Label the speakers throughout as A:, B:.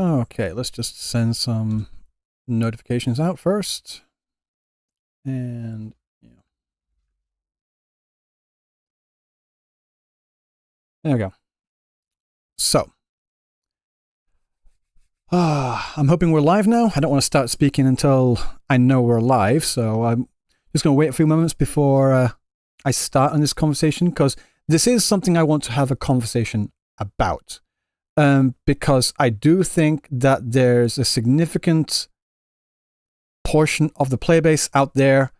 A: Okay, let's just send some notifications out first. And there we go. So, I'm hoping we're live now. I don't want to start speaking until I know we're live, so I'm just going to wait a few moments before I start on this conversation, because this is something I want to have a conversation about. Because I do think that there's a significant portion of the player base out there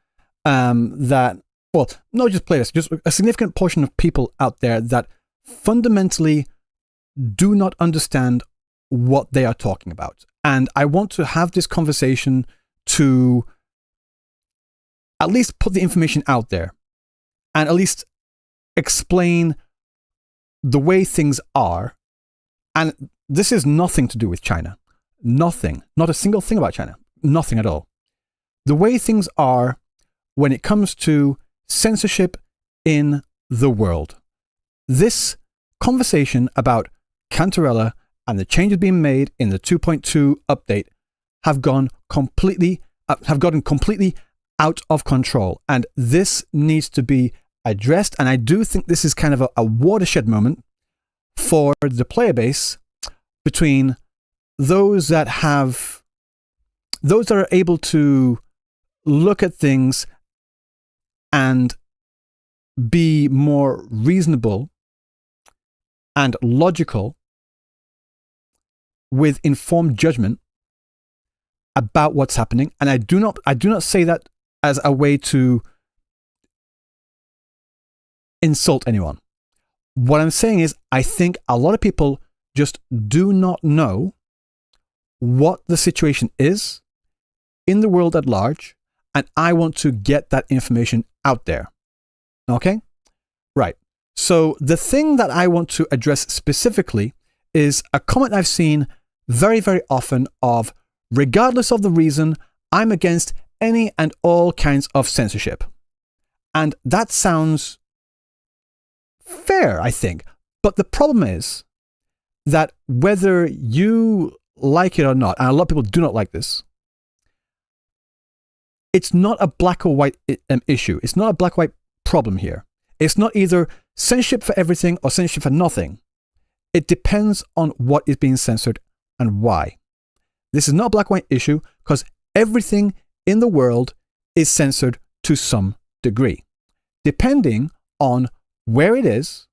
A: that, well, not just players, just a significant portion of people out there that fundamentally do not understand what they are talking about. And I want to have this conversation to at least put the information out there and at least explain the way things are. And this is nothing to do with China. Nothing. Not a single thing about China. Nothing at all. The way things are when it comes to censorship in the world. This conversation about Cantarella and the changes being made in the 2.2 update have gotten completely out of control. And this needs to be addressed. And I do think this is kind of a watershed moment for the player base, between those that are able to look at things and be more reasonable and logical with informed judgment about what's happening. And I do not say that as a way to insult anyone. What I'm saying is, I think a lot of people just do not know what the situation is in the world at large, and I want to get that information out there. Okay? Right. So the thing that I want to address specifically is a comment I've seen very, very often of, regardless of the reason, I'm against any and all kinds of censorship. And that sounds fair, I think. But the problem is that whether you like it or not, and a lot of people do not like this, it's not a black or white issue. It's not a black or white problem here. It's not either censorship for everything or censorship for nothing. It depends on what is being censored and why. This is not a black or white issue, because everything in the world is censored to some degree, depending on where it is,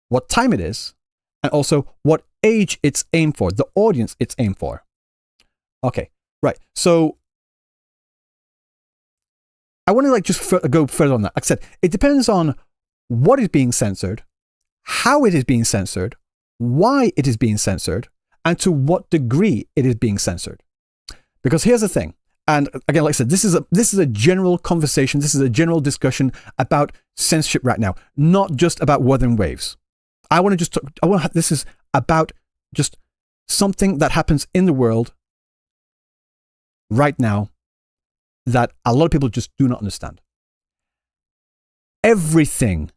A: what time it is, and also what age it's aimed for, the audience it's aimed for. Okay, right. So I want to just go further on that. Like I said, it depends on what is being censored, how it is being censored, why it is being censored, and to what degree it is being censored. Because here's the thing. And again, like I said, this is a general conversation. This is a general discussion about censorship right now, not just about Wuthering Waves. This is about just something that happens in the world right now that a lot of people just do not understand. Everything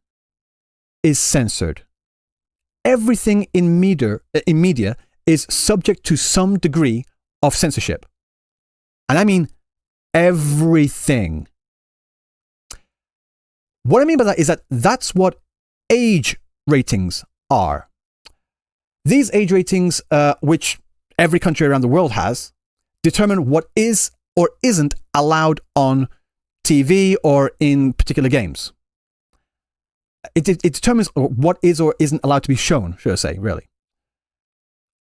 A: is censored. Everything in media is subject to some degree of censorship. And I mean everything. What I mean by that is that that's what age ratings are. These age ratings, which every country around the world has, determine what is or isn't allowed on TV or in particular games. It determines what is or isn't allowed to be shown, should I say, really.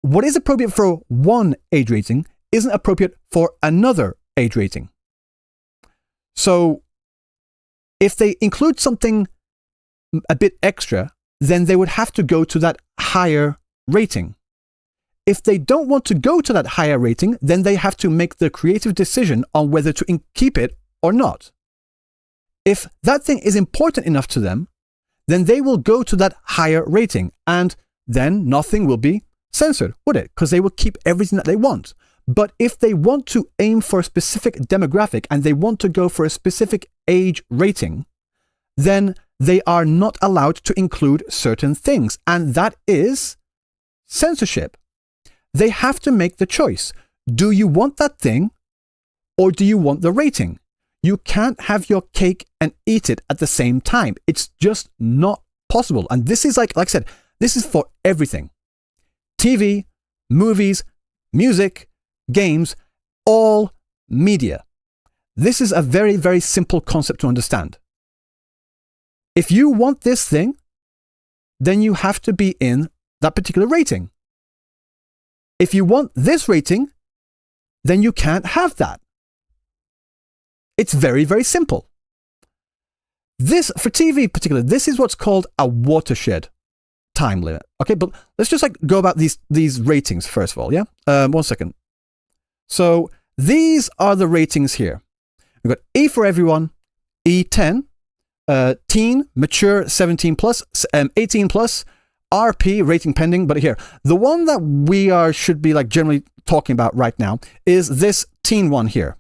A: What is appropriate for one age rating isn't appropriate for another age rating. So if they include something a bit extra, then they would have to go to that higher rating. If they don't want to go to that higher rating, then they have to make the creative decision on whether to keep it or not. If that thing is important enough to them, then they will go to that higher rating, and then nothing will be censored, would it? Because they will keep everything that they want. But if they want to aim for a specific demographic and they want to go for a specific age rating, then they are not allowed to include certain things. And that is censorship. they have to make the choice. Do you want that thing or do you want the rating? You can't have your cake and eat it at the same time. It's just not possible. And this is like I said, this is for everything. TV, movies, music, games, all media. This is a very, very simple concept to understand. If you want this thing, then you have to be in that particular rating. If you want this rating, then you can't have that. It's very, very simple. This, for TV in particular, this is what's called a watershed time limit. Okay, but let's just like go about these ratings first of all, yeah? 1 second. So these are the ratings here. We've got E for everyone, E10, teen, mature, 17 plus, 18 plus, RP, rating pending. But here, the one that should be like generally talking about right now is this teen one here.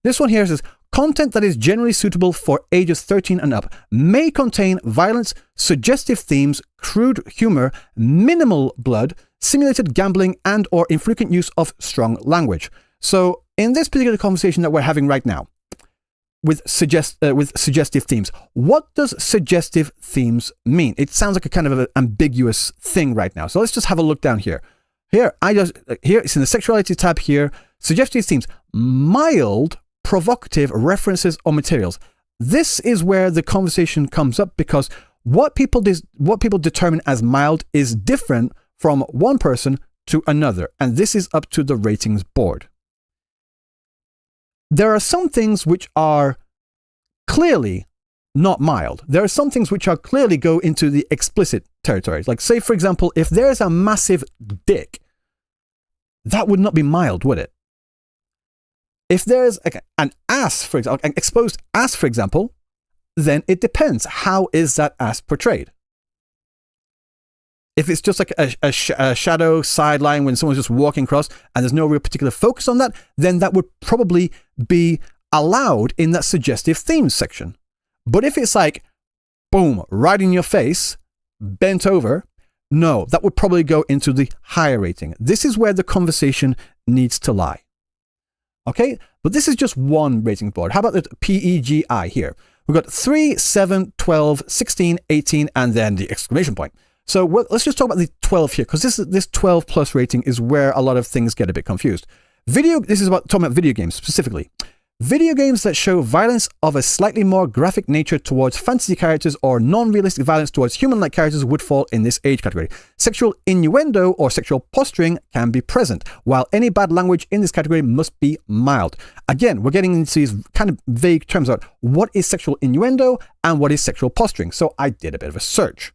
A: This one here says, content that is generally suitable for ages 13 and up may contain violence, suggestive themes, crude humor, minimal blood, simulated gambling, and or infrequent use of strong language. So in this particular conversation that we're having right now, with suggestive themes, what does suggestive themes mean? It sounds like a kind of an ambiguous thing right now. So let's just have a look down here. Here it's in the sexuality tab here. Suggestive themes, mild, provocative references or materials. This is where the conversation comes up because what people determine as mild is different from one person to another, and this is up to the ratings board. There are some things which are clearly not mild. There are some things which are clearly go into the explicit territories. Like say, for example, if there's a massive dick, that would not be mild, would it? If there's an ass, for example, an exposed ass, for example, then it depends. How is that ass portrayed? If it's just like a shadow sideline when someone's just walking across and there's no real particular focus on that, then that would probably be allowed in that suggestive themes section. But if it's like, boom, right in your face, bent over, no, that would probably go into the higher rating. This is where the conversation needs to lie. Okay, but this is just one rating board. How about the PEGI here? We've got 3, 7, 12, 16, 18, and then the exclamation point. So let's just talk about the 12 here, because this 12 plus rating is where a lot of things get a bit confused. This is talking about video games specifically. Video games that show violence of a slightly more graphic nature towards fantasy characters or non-realistic violence towards human-like characters would fall in this age category. Sexual innuendo or sexual posturing can be present, while any bad language in this category must be mild. Again, we're getting into these kind of vague terms about what is sexual innuendo and what is sexual posturing. So I did a bit of a search.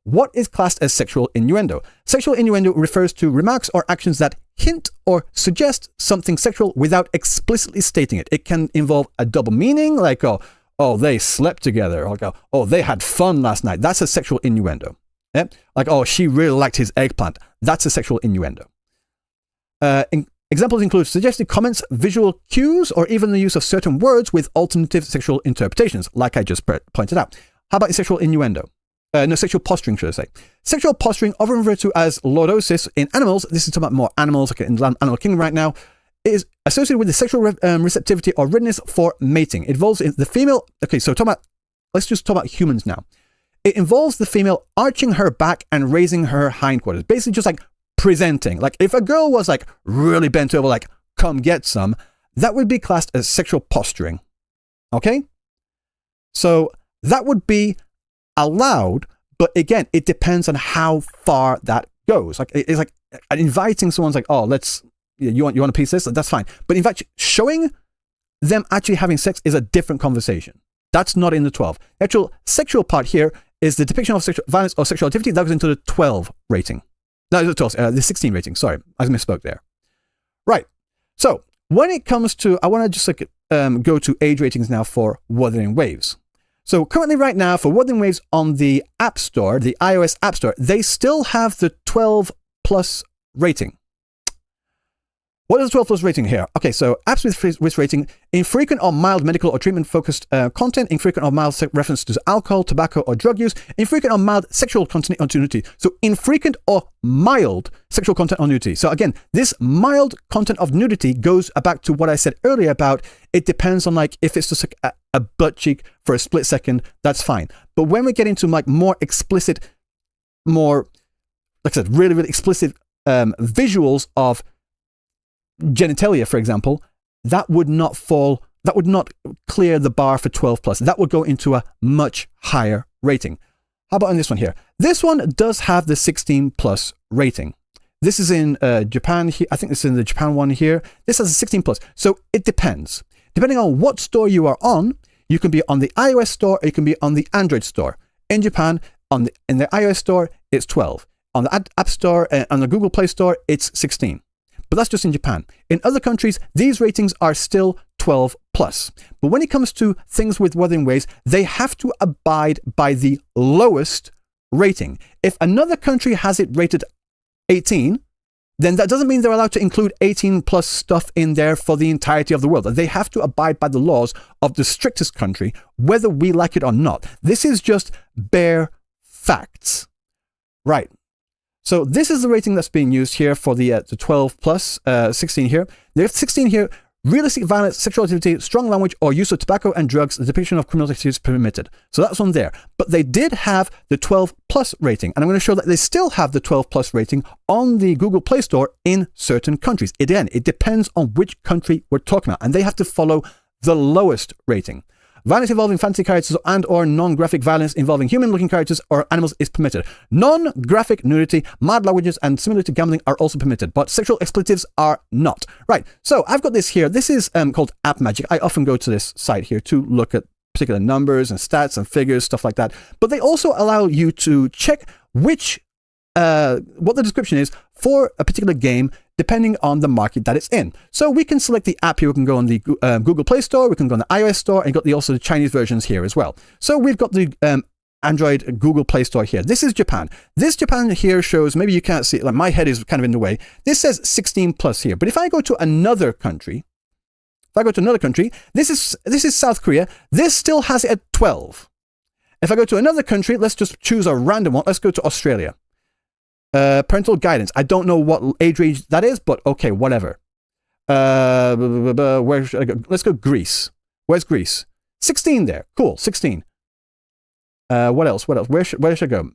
A: What is classed as sexual innuendo? Sexual innuendo refers to remarks or actions that hint or suggest something sexual without explicitly stating it. It can involve a double meaning, like, oh, they slept together, or oh, they had fun last night. That's a sexual innuendo. Yeah? Like, oh, she really liked his eggplant. That's a sexual innuendo. Examples include suggestive comments, visual cues, or even the use of certain words with alternative sexual interpretations, like I just pointed out. How about sexual innuendo? Sexual posturing, should I say. Sexual posturing, often referred to as lordosis in animals, this is talking about more animals, like in the animal kingdom right now, is associated with the sexual receptivity or readiness for mating. It involves the female, let's just talk about humans now. It involves the female arching her back and raising her hindquarters, basically just like presenting. Like if a girl was like really bent over, like, come get some, that would be classed as sexual posturing. Okay? So that would be allowed, but again, it depends on how far that goes. Like it's like inviting someone's like, oh, you want a piece of this? That's fine. But in fact, showing them actually having sex is a different conversation. That's not in the 12. The actual sexual part here is the depiction of sexual violence or sexual activity. That goes into the 12 rating. No, the 12, the 16 rating. Sorry, I misspoke there. Right. So when it comes to, I want to just go to age ratings now for Wuthering Waves. So currently right now for Wuthering Waves on the App Store, the iOS App Store, they still have the 12 plus rating. What is the 12 plus rating here? Okay, so absolute risk rating: infrequent or mild medical or treatment focused content, infrequent or mild reference to alcohol, tobacco, or drug use, infrequent or mild sexual content or nudity. So infrequent or mild sexual content or nudity. So again, this mild content of nudity goes back to what I said earlier about it depends on like if it's just like a butt cheek for a split second, that's fine. But when we get into like more explicit, more, like I said, really, really explicit visuals of genitalia, for example, that would not clear the bar for 12 plus. That would go into a much higher rating. How about on this one here? This one does have the 16 plus rating. This is in Japan here. I think this is in the Japan one here. This has a 16 plus. So it depends. Depending on what store you are on, you can be on the iOS store or you can be on the Android store. In Japan, in the iOS store, it's 12. On the App Store, on the Google Play Store, it's 16. But that's just in Japan. In other countries, these ratings are still 12 plus. But when it comes to things with Wuthering Waves, they have to abide by the lowest rating. If another country has it rated 18, then that doesn't mean they're allowed to include 18 plus stuff in there for the entirety of the world. They have to abide by the laws of the strictest country, whether we like it or not. This is just bare facts. Right. So this is the rating that's being used here for the 12 plus, 16 here. There's 16 here. Realistic violence, sexual activity, strong language, or use of tobacco and drugs, the depiction of criminal activities permitted. So that's on there. But they did have the 12 plus rating. And I'm going to show that they still have the 12 plus rating on the Google Play Store in certain countries. Again, it depends on which country we're talking about. And they have to follow the lowest rating. Violence involving fantasy characters and or non-graphic violence involving human-looking characters or animals is permitted. Non-graphic nudity, mild languages, and similar to gambling are also permitted, but sexual expletives are not. Right, so I've got this here. This is called App Magic. I often go to this site here to look at particular numbers and stats and figures, stuff like that. But they also allow you to check what the description is for a particular game, depending on the market that it's in. So we can select the app here. We can go on the Google Play Store, we can go on the iOS Store, and got also the Chinese versions here as well. So we've got the Android Google Play Store here. This is Japan. This Japan here shows, maybe you can't see it, like my head is kind of in the way. This says 16 plus here. But if I go to another country, this is South Korea. This still has it at 12. If I go to another country, let's just choose a random one. Let's go to Australia. Parental guidance. I don't know what age range that is, but okay, whatever. Where should I go? Let's go Greece. Where's Greece? 16 there. Cool, 16. What else? Where should I go?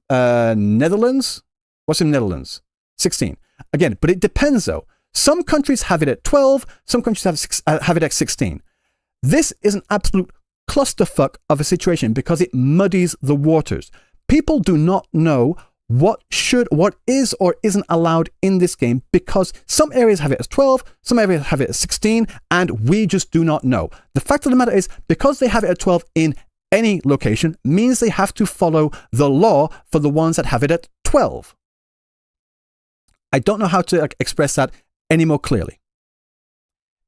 A: Netherlands? What's in Netherlands? 16. Again, but it depends though. Some countries have it at 12, some countries have it at 16. This is an absolute clusterfuck of a situation because it muddies the waters. People do not know what is or isn't allowed in this game because some areas have it as 12, some areas have it as 16, and we just do not know. The fact of the matter is, because they have it at 12 in any location means they have to follow the law for the ones that have it at 12. I don't know how to express that any more clearly.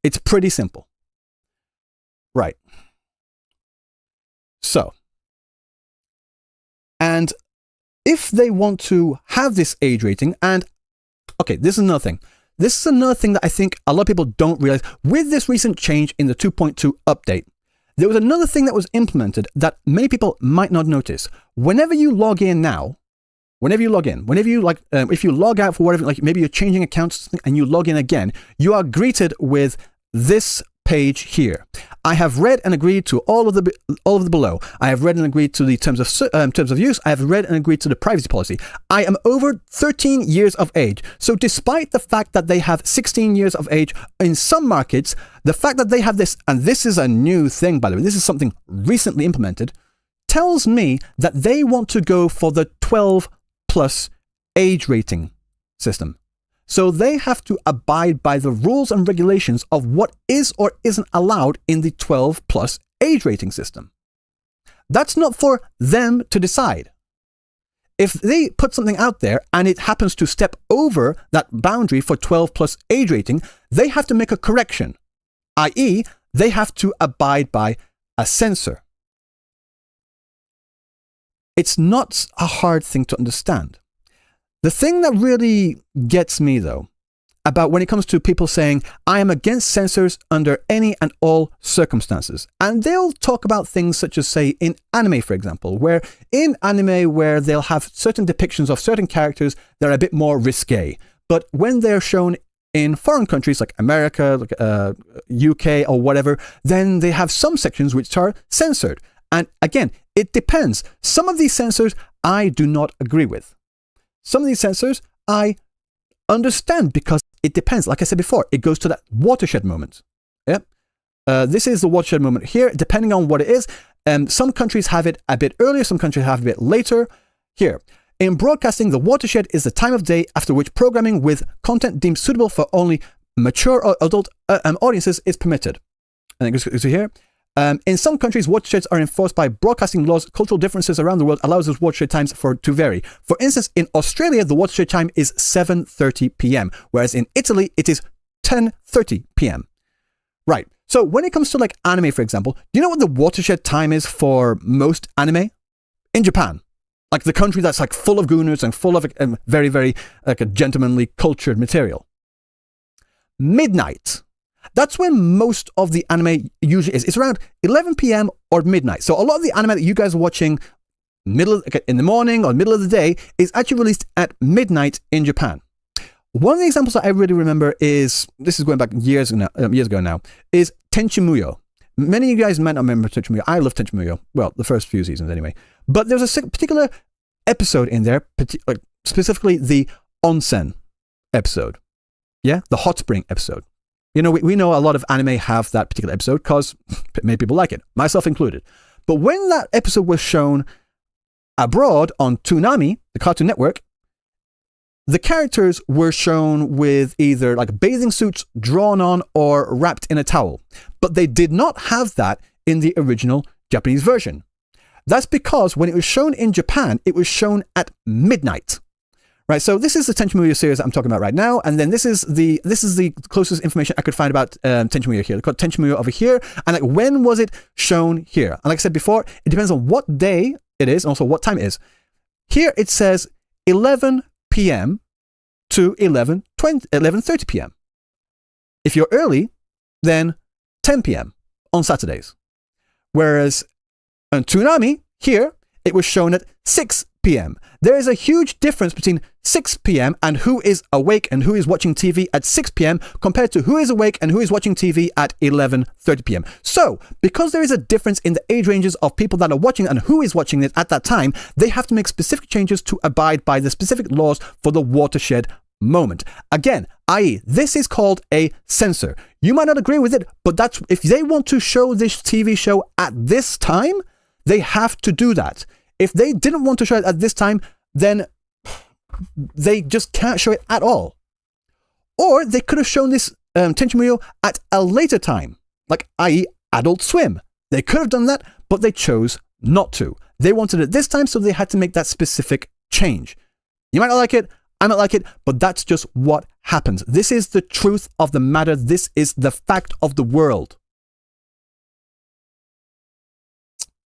A: It's pretty simple. Right. So, and if they want to have this age rating, and okay, this is another thing. This is another thing that I think a lot of people don't realize. With this recent change in the 2.2 update, there was another thing that was implemented that many people might not notice. Whenever you log in now, if you log out for whatever, like maybe you're changing accounts and you log in again, you are greeted with this page here. I have read and agreed to all of the below. I have read and agreed to the terms of use. I have read and agreed to the privacy policy. I am over 13 years of age. So despite the fact that they have 16 years of age in some markets, the fact that they have this, and this is a new thing, by the way, this is something recently implemented, tells me that they want to go for the 12 plus age rating system. So they have to abide by the rules and regulations of what is or isn't allowed in the 12 plus age rating system. That's not for them to decide. If they put something out there and it happens to step over that boundary for 12 plus age rating, they have to make a correction, i.e., they have to abide by a censor. It's not a hard thing to understand. The thing that really gets me, though, about when it comes to people saying, I am against censors under any and all circumstances. And they'll talk about things such as, say, in anime, for example, where they'll have certain depictions of certain characters that are a bit more risque. But when they're shown in foreign countries like America, like, UK or whatever, then they have some sections which are censored. And again, it depends. Some of these censors I do not agree with. Some of these censors I understand because it depends. Like I said before, it goes to that watershed moment. Yeah. This is the watershed moment here, depending on what it is. Some countries have it a bit earlier, some countries have it a bit later. Here, in broadcasting, the watershed is the time of day after which programming with content deemed suitable for only mature or adult audiences is permitted. And it goes to here. In some countries, watersheds are enforced by broadcasting laws. Cultural differences around the world allows those watershed times to vary. For instance, in Australia, the watershed time is 7:30 p.m., whereas in Italy, it is 10:30 p.m. Right. So when it comes to like anime, for example, do you know what the watershed time is for most anime? In Japan. Like the country that's like full of gooners and full of very, very like a gentlemanly cultured material. Midnight. That's when most of the anime usually is. It's around 11 p.m. or midnight. So a lot of the anime that you guys are watching in the morning or middle of the day is actually released at midnight in Japan. One of the examples that I really remember is, this is going back years ago now, is Tenchi Muyo. Many of you guys might not remember Tenchi Muyo. I love Tenchi Muyo. Well, the first few seasons anyway. But there's a particular episode in there, specifically the onsen episode. Yeah, the hot spring episode. You know, we know a lot of anime have that particular episode because many people like it, myself included. But when that episode was shown abroad on Toonami, the Cartoon Network, the characters were shown with either like bathing suits drawn on or wrapped in a towel. But they did not have that in the original Japanese version. That's because when it was shown in Japan, it was shown at midnight. Right, so this is the Tenchi Muyo series that I'm talking about right now, and then this is the closest information I could find about Tenchi Muyo here. They've got Tenchi Muyo over here, and like when was it shown here? And like I said before, it depends on what day it is, and also what time it is. Here it says 11 p.m. to 11:30 p.m. If you're early, then 10 p.m. on Saturdays. Whereas on Toonami, here, it was shown at 6 p.m. There is a huge difference between 6 p.m. and who is awake and who is watching TV at 6 p.m. compared to who is awake and who is watching TV at 11:30 p.m. So, because there is a difference in the age ranges of people that are watching and who is watching it at that time, they have to make specific changes to abide by the specific laws for the watershed moment. Again, i.e., this is called a censor. You might not agree with it, but that's if they want to show this TV show at this time, they have to do that. If they didn't want to show it at this time, then they just can't show it at all. Or they could have shown this Tenchi Muyo at a later time, like i.e. Adult Swim. They could have done that, but they chose not to. They wanted it this time, so they had to make that specific change. You might not like it, I might like it, but that's just what happens. This is the truth of the matter. This is the fact of the world.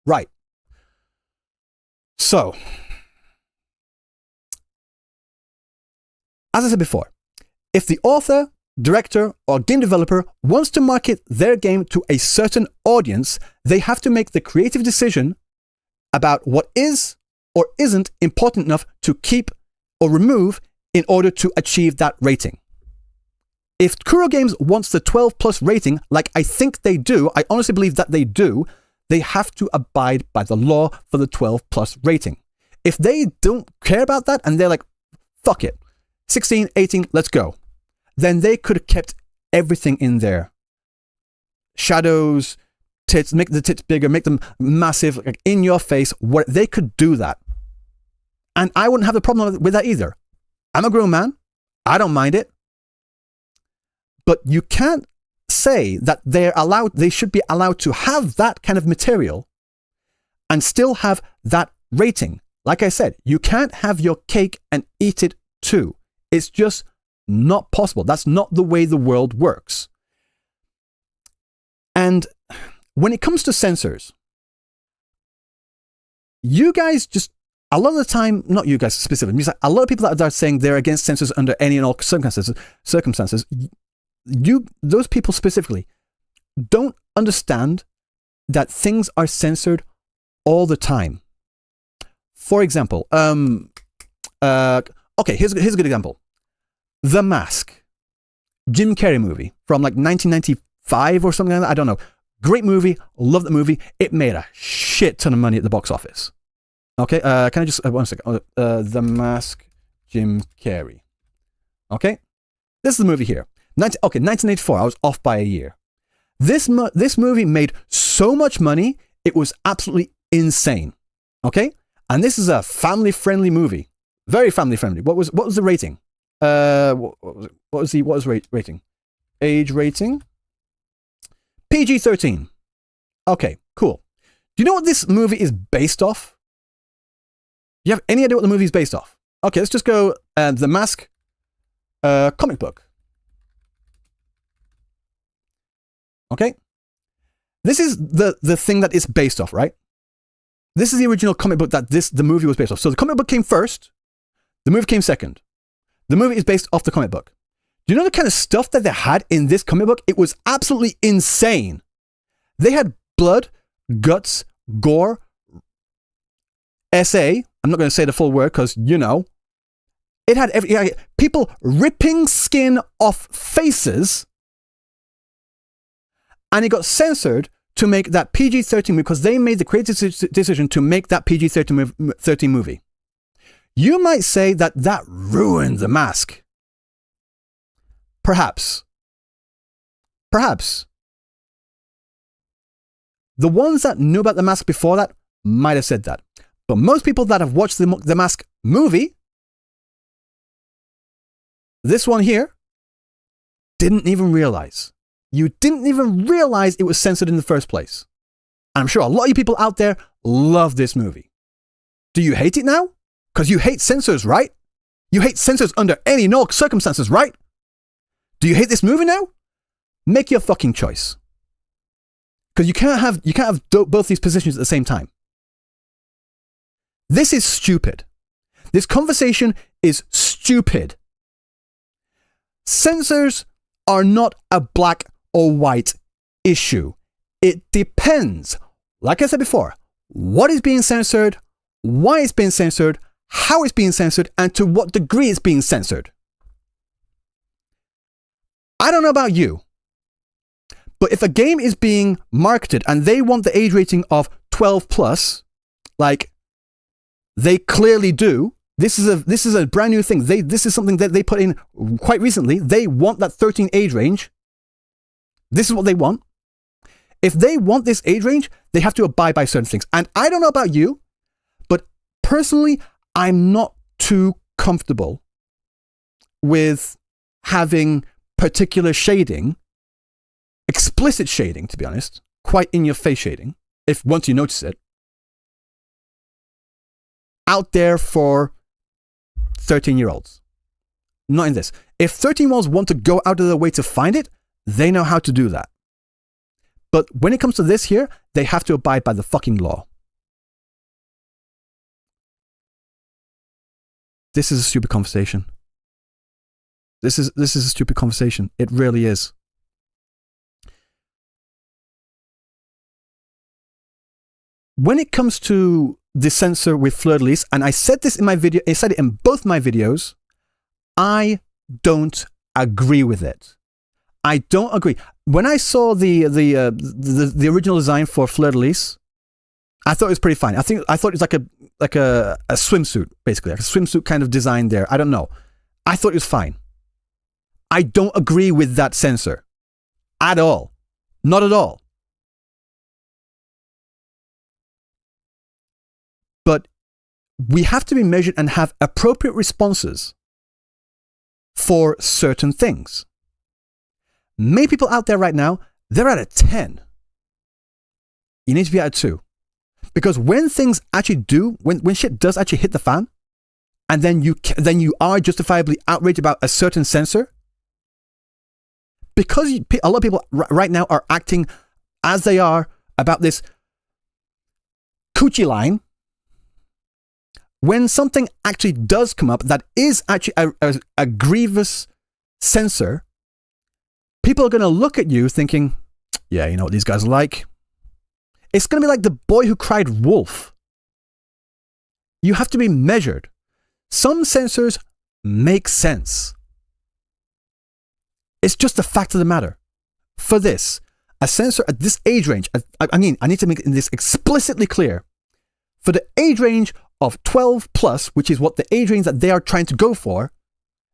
A: Right. So, as I said before, if the author, director, or game developer wants to market their game to a certain audience, they have to make the creative decision about what is or isn't important enough to keep or remove in order to achieve that rating. If Kuro Games wants the 12 plus rating, like I think they do, I honestly believe that they do, they have to abide by the law for the 12 plus rating. If they don't care about that and they're like, fuck it, 16, 18, let's go, then they could have kept everything in there. Shadows, tits, make the tits bigger, make them massive, like in your face. What they could do that. And I wouldn't have a problem with that either. I'm a grown man. I don't mind it. But you can't say that they should be allowed to have that kind of material and still have that rating. Like I said, you can't have your cake and eat it too. It's just not possible. That's not the way the world works. And when it comes to censors, you guys just a lot of the time, not you guys specifically, a lot of people that are saying they're against censors under any and all circumstances, those people specifically don't understand that things are censored all the time. For example, okay, here's a good example. The Mask, Jim Carrey movie from like 1995 or something like that. I don't know. Great movie. Love the movie. It made a shit ton of money at the box office. Okay, can I just, 1 second. The Mask, Jim Carrey. Okay, this is the movie here. 1984. I was off by a year. This movie made so much money, it was absolutely insane. Okay, and this is a family-friendly movie, very family-friendly. What was the rating? What was rating? Age rating? PG-13. Okay, cool. Do you know what this movie is based off? Do you have any idea what the movie is based off? Okay, let's just go The Mask comic book. Okay? This is the thing that it's based off, right? This is the original comic book that the movie was based off. So the comic book came first, the movie came second. The movie is based off the comic book. Do you know the kind of stuff that they had in this comic book? It was absolutely insane. They had blood, guts, gore, SA. I'm not going to say the full word because, you know. It had people ripping skin off faces. And it got censored to make that PG-13 movie because they made the creative decision to make that PG-13 movie. You might say that ruined The Mask. Perhaps. The ones that knew about The Mask before that might have said that. But most people that have watched the Mask movie, this one here, didn't even realize. You didn't even realize it was censored in the first place. I'm sure a lot of you people out there love this movie. Do you hate it now? Because you hate censors, right? You hate censors under any and all circumstances, right? Do you hate this movie now? Make your fucking choice. Because you can't have both these positions at the same time. This is stupid. This conversation is stupid. Censors are not a black or white issue. It depends, like I said before, what is being censored, why it's being censored, how it's being censored, and to what degree it's being censored. I don't know about you, but if a game is being marketed and they want the age rating of 12 plus, like they clearly do, this is a brand new thing. This is something that they put in quite recently. They want that 13 age range. This is what they want. If they want this age range, they have to abide by certain things. And I don't know about you, but personally, I'm not too comfortable with having particular shading, explicit shading, to be honest, quite in your face shading, if once you notice it, out there for 13-year-olds. Not in this. If 13-year-olds want to go out of their way to find it, they know how to do that. But when it comes to this here, they have to abide by the fucking law. This is a stupid conversation. This is a stupid conversation. It really is. When it comes to the censor with fleur-de-lis, and I said this in my video, I said it in both my videos, I don't agree with it. I don't agree. When I saw the original design for fleur-de-lis, I thought it was pretty fine. I thought it was like a swimsuit, basically, like a swimsuit kind of design there. I don't know. I thought it was fine. I don't agree with that censor at all. Not at all. But we have to be measured and have appropriate responses for certain things. Many people out there right now, they're at a 10. You need to be at a 2. Because when things actually do, when shit does actually hit the fan, and then you are justifiably outraged about a certain censor, because a lot of people right now are acting as they are about this coochie line, when something actually does come up that is actually a grievous censor, people are going to look at you thinking, yeah, you know what these guys are like? It's going to be like the boy who cried wolf. You have to be measured. Some censors make sense. It's just the fact of the matter. For this, a censor at this age range, I need to make this explicitly clear. For the age range of 12 plus, which is what the age range that they are trying to go for,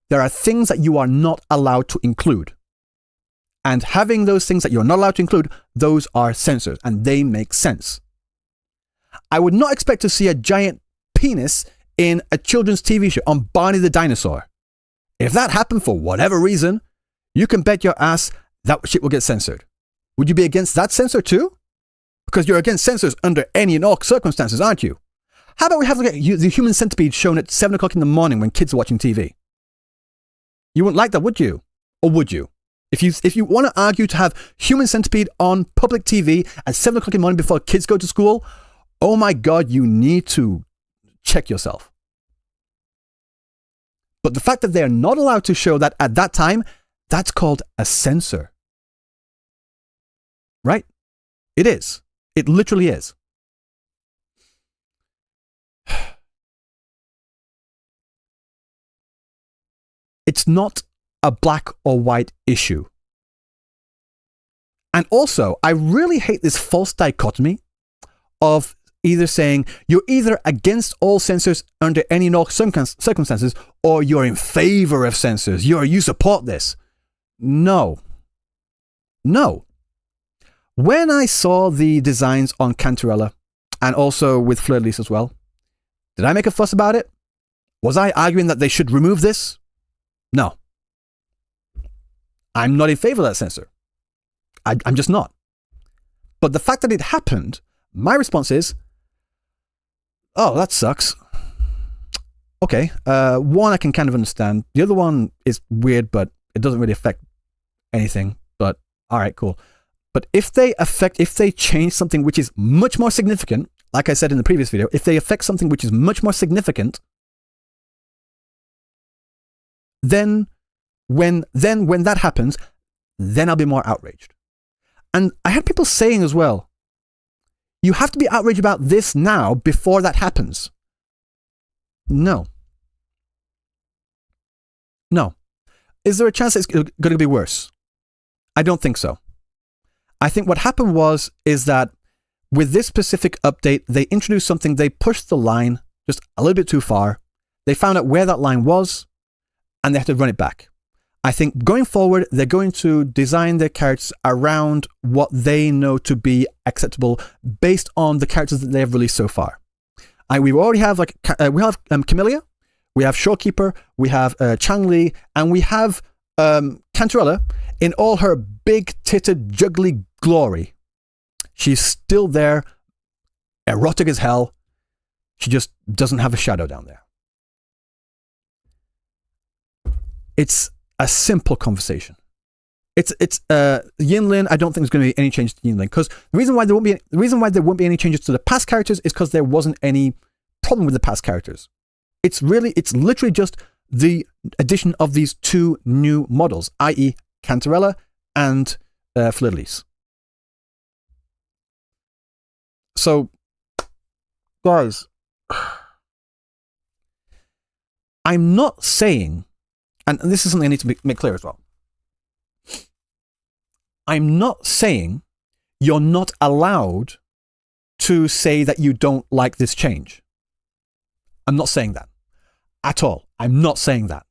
A: there are things that you are not allowed to include. And having those things that you're not allowed to include, those are censors, and they make sense. I would not expect to see a giant penis in a children's TV show on Barney the Dinosaur. If that happened for whatever reason, you can bet your ass that shit will get censored. Would you be against that censor too? Because you're against censors under any and all circumstances, aren't you? How about we have the human centipede shown at 7 o'clock in the morning when kids are watching TV? You wouldn't like that, would you? Or would you? If you want to argue to have human centipede on public TV at 7 o'clock in the morning before kids go to school, oh my God, you need to check yourself. But the fact that they're not allowed to show that at that time, that's called a censor. Right? It is. It literally is. It's not a black or white issue. And also, I really hate this false dichotomy of either saying you're either against all censors under any and all circumstances, or you're in favor of censors. You support this. No. When I saw the designs on Cantarella, and also with Fleur-de-Lis as well, did I make a fuss about it? Was I arguing that they should remove this? No. I'm not in favor of that censor. I'm just not. But the fact that it happened, my response is, oh, that sucks. Okay, one I can kind of understand. The other one is weird, but it doesn't really affect anything. But all right, cool. But if they change something which is much more significant, like I said in the previous video, if they affect something which is much more significant, then when that happens, then I'll be more outraged. And I had people saying as well, you have to be outraged about this now before that happens. No. Is there a chance it's going to be worse? I don't think so. I think what happened is that with this specific update, they introduced something, they pushed the line just a little bit too far. They found out where that line was, and they had to run it back. I think going forward, they're going to design their characters around what they know to be acceptable based on the characters that they have released so far. We already have Camellia, we have Showkeeper, we have Chang-Li, and we have Cantarella in all her big-titted, juggly glory. She's still there, erotic as hell. She just doesn't have a shadow down there. It's a simple conversation. It's Yinlin. I don't think there's going to be any changes to Yinlin, because the reason why there won't be any changes to the past characters is because there wasn't any problem with the past characters. It's literally just the addition of these two new models, i.e. Cantarella and Fleur-de-Lis. So, guys, I'm not saying, and this is something I need to make clear as well, I'm not saying you're not allowed to say that you don't like this change. I'm not saying that at all. I'm not saying that.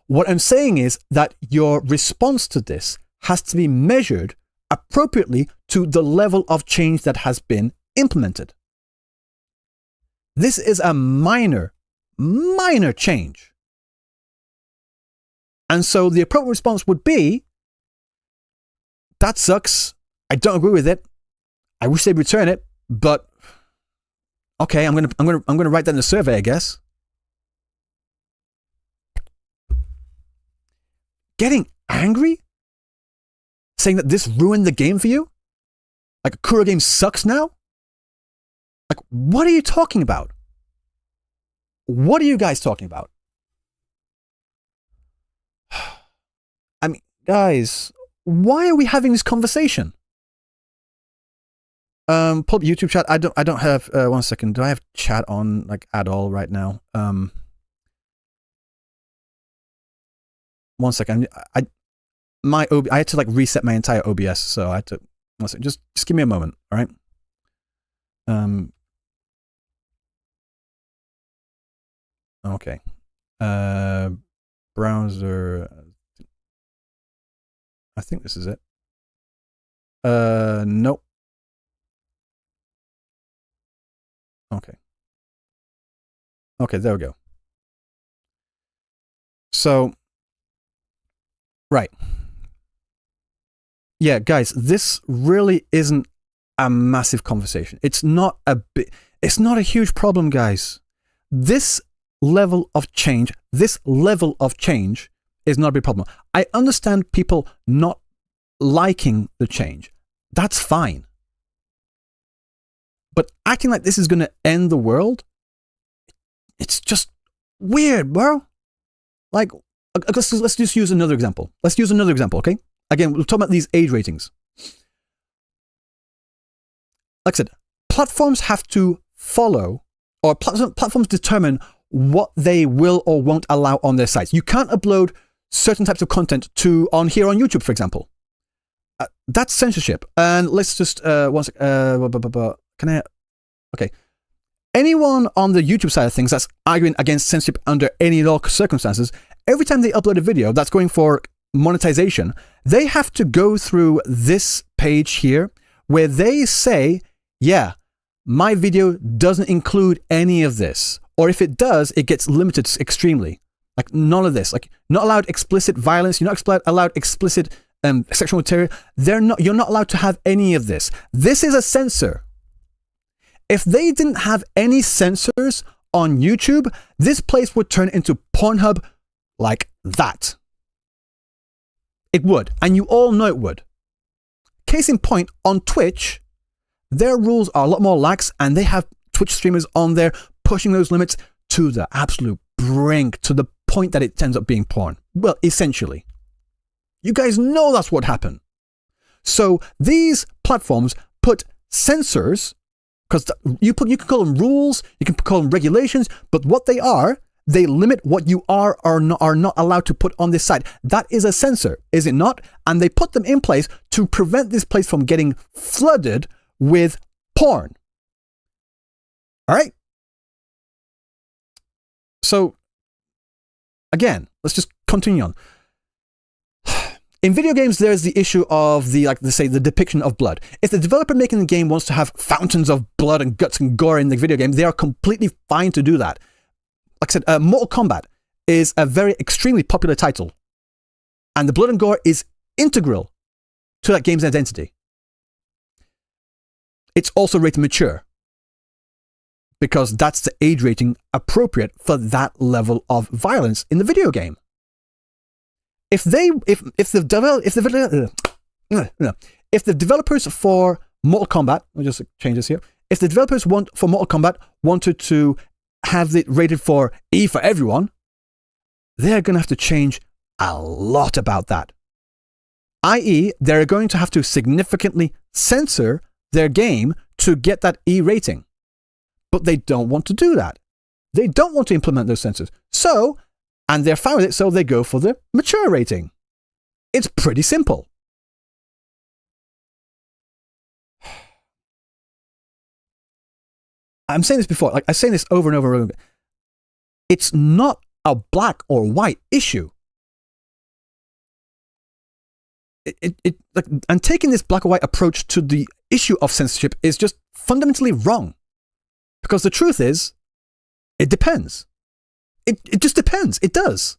A: What I'm saying is that your response to this has to be measured appropriately to the level of change that has been implemented. This is a minor change. And so the appropriate response would be, that sucks. I don't agree with it. I wish they'd return it, but okay, I'm gonna write that in the survey, I guess. Getting angry? Saying that this ruined the game for you? Like, Kuro game sucks now? Like, what are you talking about? What are you guys talking about? I mean, guys, why are we having this conversation? Pull up YouTube chat. I don't have 1 second. Do I have chat on like at all right now? 1 second. I had to like reset my entire OBS, so I had to just give me a moment, all right? Okay. Browser. I think this is it. Nope. Okay. Okay, there we go. So, right. Yeah, guys, this really isn't a massive conversation. It's not a huge problem, guys. This level of change is not a big problem. I understand people not liking the change. That's fine. But acting like this is going to end the world, it's just weird, bro. Like, let's just use another example. Okay? Again, we're talking about these age ratings. Like I said, platforms have to follow, or platforms determine what they will or won't allow on their sites. You can't upload certain types of content on YouTube, for example. That's censorship. And let's just okay. Anyone on the YouTube side of things that's arguing against censorship under any and all circumstances, every time they upload a video that's going for monetization, they have to go through this page here where they say, yeah, my video doesn't include any of this. Or if it does, it gets limited extremely. Like none of this. Like not allowed explicit violence. You're not allowed explicit sexual material. You're not allowed to have any of this. This is a censor. If they didn't have any censors on YouTube, this place would turn into Pornhub like that. It would. And you all know it would. Case in point, on Twitch, their rules are a lot more lax and they have Twitch streamers on there pushing those limits to the absolute brink, to the point that it ends up being porn. Well, essentially. You guys know that's what happened. So these platforms put censors, because you can call them rules, you can call them regulations, but what they are, they limit what you are not allowed to put on this site. That is a censor, is it not? And they put them in place to prevent this place from getting flooded with porn. All right? So, again, let's just continue on. In video games, there's the issue of the depiction of blood. If the developer making the game wants to have fountains of blood and guts and gore in the video game, they are completely fine to do that. Like I said, Mortal Kombat is a very extremely popular title. And the blood and gore is integral to that game's identity. It's also rated mature, because that's the age rating appropriate for that level of violence in the video game. If the developers for Mortal Kombat, I'll just change this here. If the developers for Mortal Kombat wanted to have it rated for E for everyone, they're going to have to change a lot about that. i.e., they're going to have to significantly censor their game to get that E rating. But they don't want to do that. They don't want to implement those censors. And they're fine with it, so they go for the mature rating. It's pretty simple. I'm saying this before, like I'm saying this over and over and over. It's not a black or white issue. And taking this black or white approach to the issue of censorship is just fundamentally wrong. Because the truth is, it depends. It just depends. It does.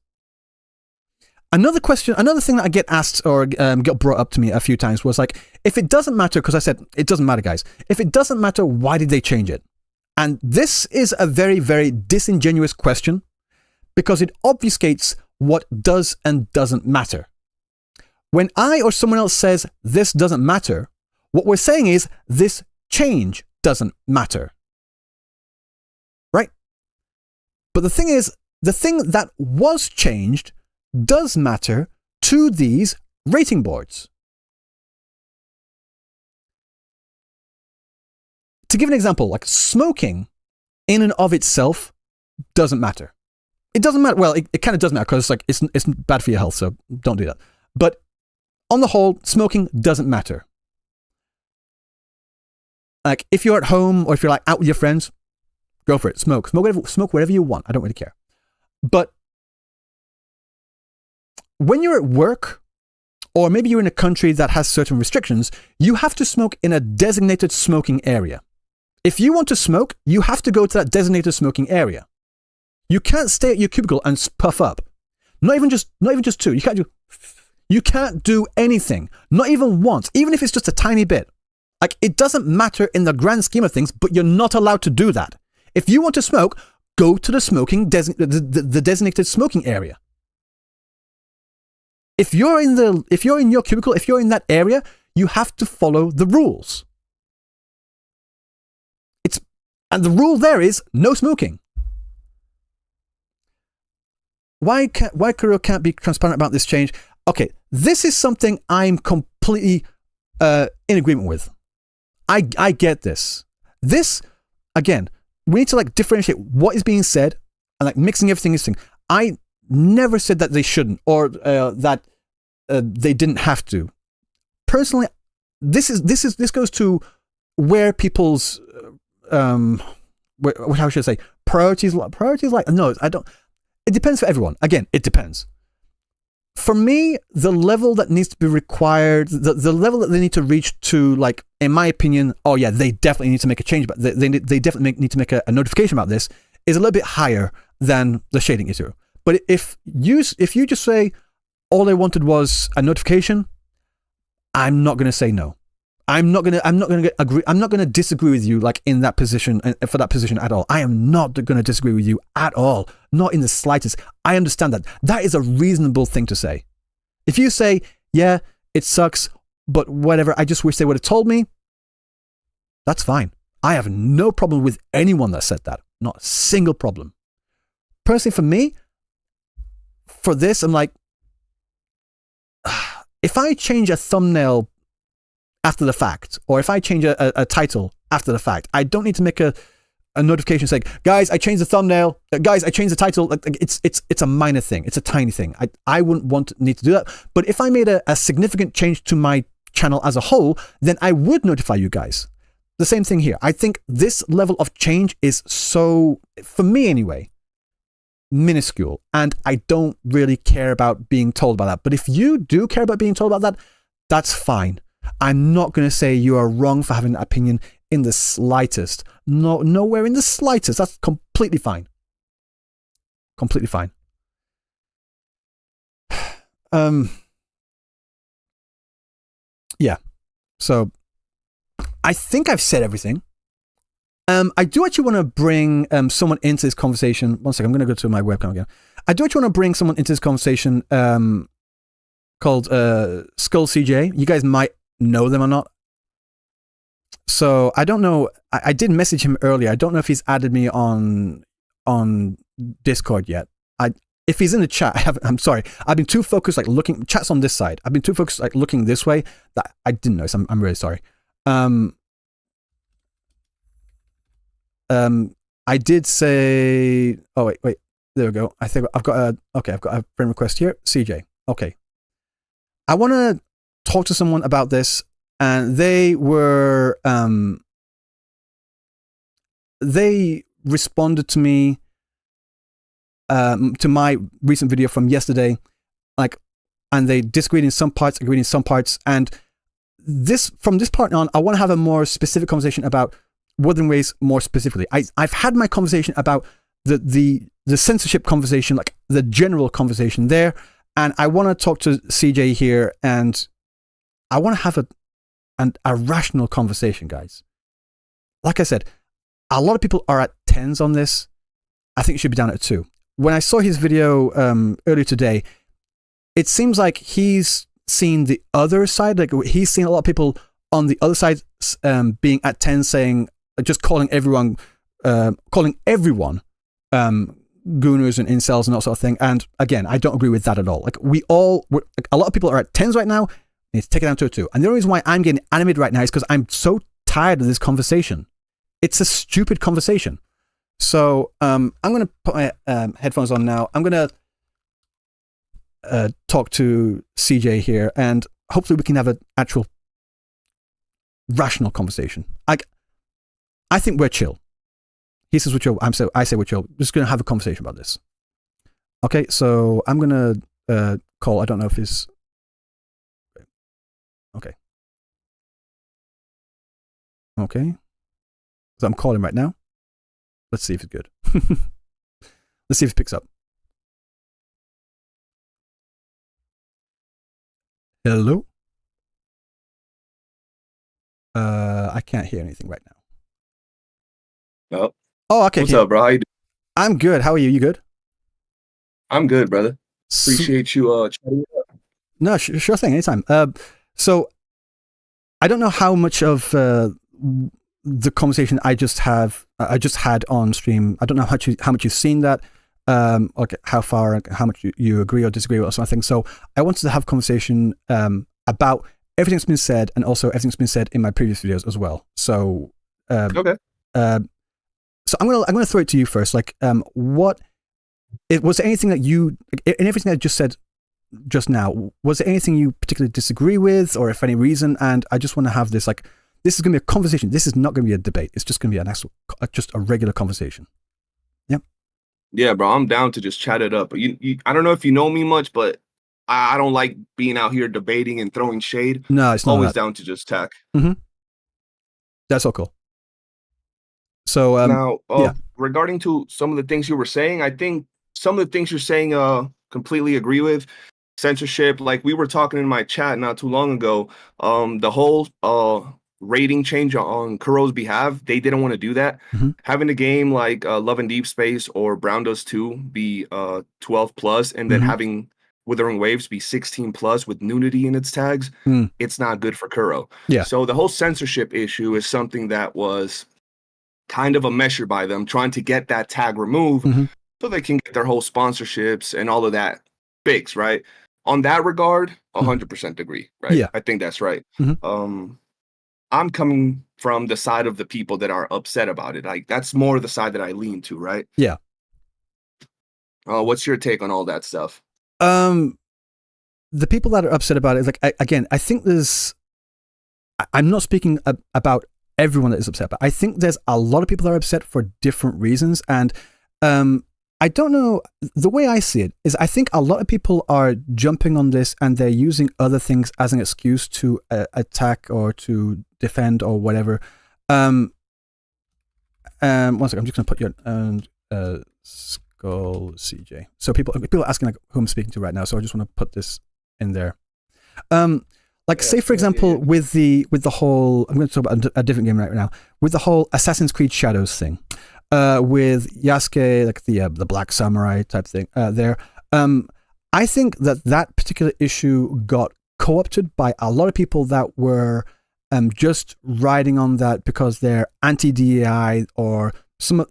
A: Another thing that I get asked or got brought up to me a few times was like, if it doesn't matter, because I said, it doesn't matter, guys. If it doesn't matter, why did they change it? And this is a very, very disingenuous question because it obfuscates what does and doesn't matter. When I or someone else says this doesn't matter, what we're saying is this change doesn't matter. Right? But the thing is, the thing that was changed does matter to these rating boards. To give an example, like smoking in and of itself doesn't matter. It doesn't matter. Well, it kind of does matter because it's bad for your health, so don't do that. But on the whole, smoking doesn't matter. Like if you're at home or if you're like out with your friends, go for it. Smoke whatever you want. I don't really care. But when you're at work, or maybe you're in a country that has certain restrictions, you have to smoke in a designated smoking area. If you want to smoke, you have to go to that designated smoking area. You can't stay at your cubicle and puff up. Not even just two. You can't do anything. Not even once. Even if it's just a tiny bit. Like, it doesn't matter in the grand scheme of things, but you're not allowed to do that. If you want to smoke, go to the designated smoking area. If you're in your cubicle, if you're in that area, you have to follow the rules. And the rule there is no smoking. Why Kuro can't be transparent about this change? Okay, this is something I'm completely in agreement with. I get this. This, again, we need to like differentiate what is being said and like mixing everything is thing. I never said that they shouldn't or that they didn't have to. Personally, this goes to where people's how should I say priorities like no, I don't. It depends for everyone. Again, it depends. For me, the level that needs to be required, the level that they need to reach to, like, in my opinion, oh yeah, they definitely need to make a change, but they definitely need to make a notification about this, is a little bit higher than the shading issue. But if you just say all I wanted was a notification, I'm not going to say no. I'm not going to agree. I'm not going to disagree with you like in that position for that position at all. I am not going to disagree with you at all. Not in the slightest. I understand that. That is a reasonable thing to say. If you say, yeah, it sucks, but whatever, I just wish they would have told me, that's fine. I have no problem with anyone that said that. Not a single problem. Personally, for me, for this, I'm like, if I change a thumbnail after the fact, or if I change a title after the fact, I don't need to make a notification saying, guys, I changed the thumbnail, guys, I changed the title. Like, it's a minor thing. It's a tiny thing. I wouldn't need to do that. But if I made a significant change to my channel as a whole, then I would notify you guys. The same thing here. I think this level of change is so, for me anyway, minuscule. And I don't really care about being told about that. But if you do care about being told about that, that's fine. I'm not going to say you are wrong for having that opinion in the slightest. No, nowhere in the slightest. That's completely fine. Completely fine. Yeah. So I think I've said everything. I do actually want to bring someone into this conversation. One second, I'm going to go to my webcam again. I do actually want to bring someone into this conversation called Skull CJ. You guys might know them or not. So I don't know. I did message him earlier. I don't know if he's added me on Discord yet. If he's in the chat, I'm sorry. I've been too focused, like looking. Chat's on this side. I've been too focused, like looking this way, that I didn't notice. I'm really sorry. I did say. Oh wait. There we go. I think I've got a friend request here. CJ. Okay. I want to talk to someone about this, and they were they responded to me to my recent video from yesterday, like, and they disagreed in some parts, agreed in some parts, and from this part on, I want to have a more specific conversation about Wuthering Waves more specifically. I've had my conversation about the censorship conversation, like the general conversation there, and I want to talk to CJ here, and I want to have a rational conversation, guys. Like I said, a lot of people are at 10s on this. I think it should be down at 2. When I saw his video earlier today, it seems like he's seen the other side. Like, he's seen a lot of people on the other side being at 10, saying, just calling everyone gooners and incels and that sort of thing. And again, I don't agree with that at all. Like a lot of people are at 10s right now. Need to take it down to a 2. And the only reason why I'm getting animated right now is because I'm so tired of this conversation. It's a stupid conversation. So I'm going to put my headphones on now. I'm going to talk to CJ here, and hopefully we can have an actual rational conversation. I think we're chill. He says we're chill. I say we're chill. We're just going to have a conversation about this. Okay, so I'm going to call. I don't know if it's... Okay. Okay. So I'm calling right now. Let's see if it's good. Let's see if it picks up. Hello? I can't hear anything right now.
B: No.
A: Oh, okay.
B: What's up, bro? How you doing?
A: I'm good. How are you? You good?
B: I'm good, brother. Appreciate you chatting up.
A: No, sure thing. Anytime. So I don't know how much of the conversation I just had on stream. I don't know how much you've seen that. Like how much you agree or disagree with something. So I wanted to have a conversation about everything that's been said, and also everything that's been said in my previous videos as well. So
B: okay.
A: So I'm gonna throw it to you first. Like, was there anything that you, in everything I just said just now, was there anything you particularly disagree with, or if any reason? And I just want to have this, like, this is going to be a conversation. This is not going to be a debate. It's just going to be an actual, just a regular conversation. Yep.
B: Yeah, bro. I'm down to just chat it up. But I don't know if you know me much, but I don't like being out here debating and throwing shade.
A: No, it's not
B: always down to just tack.
A: Mm-hmm. That's all cool. So
B: now,
A: yeah.
B: Regarding to some of the things you were saying, I think some of the things you're saying, completely agree with. Censorship, like we were talking in my chat not too long ago, the whole rating change on Kuro's behalf, they didn't want to do that.
A: Mm-hmm.
B: Having a game like Love and Deep Space or Brown Does 2 be 12 plus, and then
A: Mm-hmm.
B: having Withering Waves be 16 plus with nudity in its tags, it's not good for Kuro.
A: Yeah.
B: So the whole censorship issue is something that was kind of a measure by them, trying to get that tag removed so they can get their whole sponsorships and all of that fixed, right? On that regard, 100% agree, right?
A: Yeah.
B: I think that's right. I'm coming from the side of the people that are upset about it. Like, that's more the side that I lean to, right?
A: Yeah.
B: What's your take on all that stuff?
A: The people that are upset about it, like, I think I'm not speaking about everyone that is upset, but I think there's a lot of people that are upset for different reasons. And I don't know, the way I see it is I think a lot of people are jumping on this and they're using other things as an excuse to attack or to defend or whatever. One second, I'm just going to put your Skull CJ. So people are asking like who I'm speaking to right now, so I just want to put this in there. Like, say for example, with the whole, I'm going to talk about a different game right now, with the whole Assassin's Creed Shadows thing, with Yasuke, like the Black Samurai type thing there. I think that particular issue got co-opted by a lot of people that were just riding on that because they're anti-DEI, or some of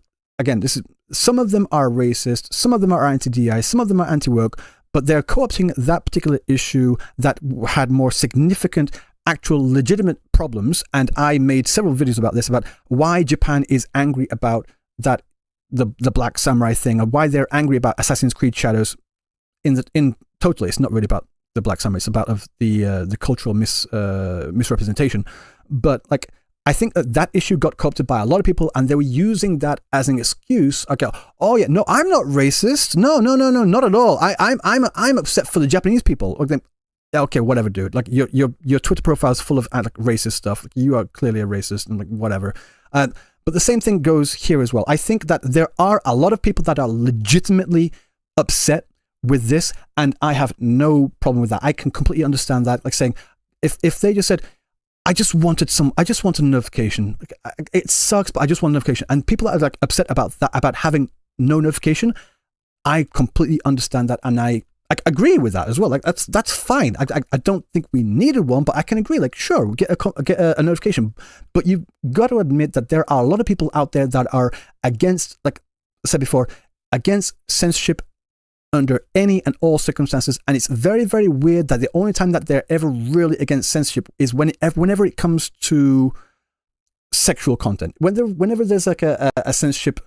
A: them are racist, some of them are anti-DEI, some of them are anti-woke, but they're co-opting that particular issue that had more significant, actual, legitimate problems. And I made several videos about this, about why Japan is angry about that, the Black Samurai thing, and why they're angry about Assassin's Creed Shadows. In totally, it's not really about the Black Samurai; it's about the cultural misrepresentation. But like, I think that issue got co-opted by a lot of people, and they were using that as an excuse. Okay, oh yeah, no, I'm not racist. No, not at all. I'm upset for the Japanese people. Okay, whatever, dude. Like your Twitter profile is full of like racist stuff. Like, you are clearly a racist, and like whatever. But the same thing goes here as well. I think that there are a lot of people that are legitimately upset with this, and I have no problem with that. I can completely understand that. Like, saying if they just said, I just want a notification. Like, it sucks, but I just want a notification. And people that are like upset about that, about having no notification, I completely understand that, and I agree with that as well. Like, that's fine. I don't think we needed one, but I can agree. Like, sure, get a notification, but you've got to admit that there are a lot of people out there that are against, like I said before, against censorship under any and all circumstances, and it's very, very weird that the only time that they're ever really against censorship is whenever it comes to sexual content. Whenever there's like a censorship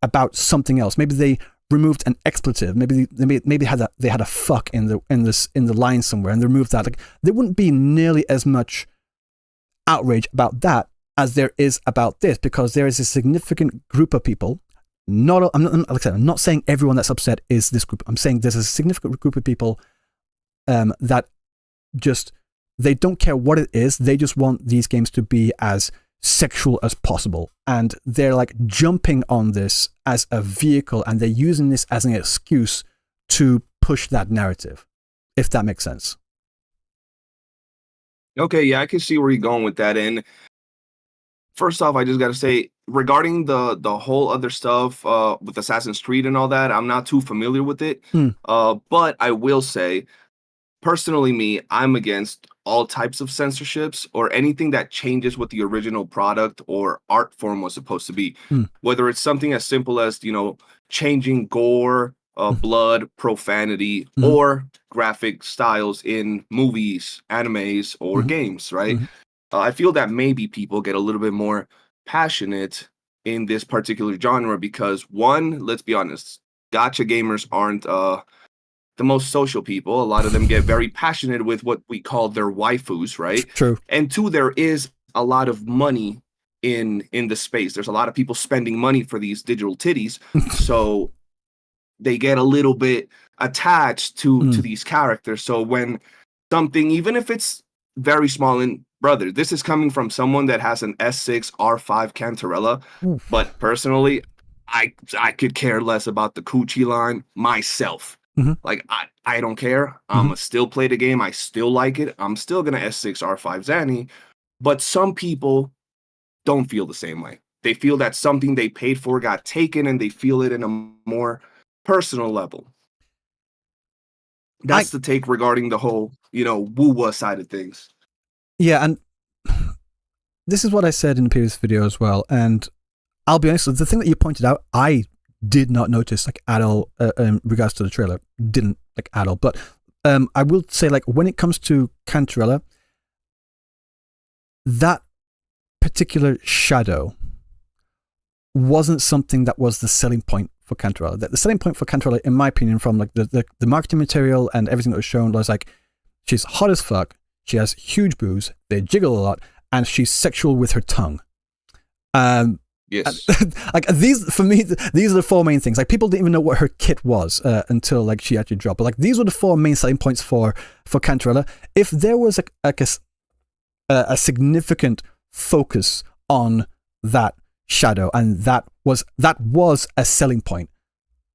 A: about something else, maybe they removed an expletive, maybe they had a fuck in the line somewhere, and they removed that. Like, there wouldn't be nearly as much outrage about that as there is about this, because there is a significant group of people. I'm not saying everyone that's upset is this group. I'm saying there's a significant group of people that just, they don't care what it is. They just want these games to be as sexual as possible, and they're like jumping on this as a vehicle, and they're using this as an excuse to push that narrative, if that makes sense.
B: Okay, yeah, I can see where you're going with that. And first off, I just got to say, regarding the whole other stuff with Assassin's Creed and all that, I'm not too familiar with it. But I will say, personally, I'm against all types of censorships or anything that changes what the original product or art form was supposed to be. Whether it's something as simple as, changing gore, blood, profanity, or graphic styles in movies, animes, or games, right? I feel that maybe people get a little bit more passionate in this particular genre because, one, let's be honest, gacha gamers aren't the most social people. A lot of them get very passionate with what we call their waifus, right?
A: True.
B: And two, there is a lot of money in the space. There's a lot of people spending money for these digital titties. So they get a little bit attached to these characters. So when something, even if it's very small, and brother, this is coming from someone that has an S6 R5 Cantarella, but personally, I could care less about the Coochie line myself. Like, I don't care. I'm gonna still play the game. I still like it. I'm still gonna S6 R5 Zanny. But some people don't feel the same way. They feel that something they paid for got taken, and they feel it in a more personal level. That's the take regarding the whole, woo-wah side of things.
A: Yeah, and this is what I said in the previous video as well. And I'll be honest, the thing that you pointed out, I did not notice like at all in regards to the trailer. Didn't like at all. But I will say, like, when it comes to Cantarella, that particular shadow wasn't something that was the selling point for Cantarella. The selling point for Cantarella, in my opinion, from like the marketing material and everything that was shown, was like, she's hot as fuck, she has huge boobs, they jiggle a lot, and she's sexual with her tongue.
B: Yes.
A: Like, these, for me, these are the four main things. Like, people didn't even know what her kit was until like she actually dropped. But like, these were the four main selling points for Cantarella. If there was a significant focus on that shadow, and that was a selling point,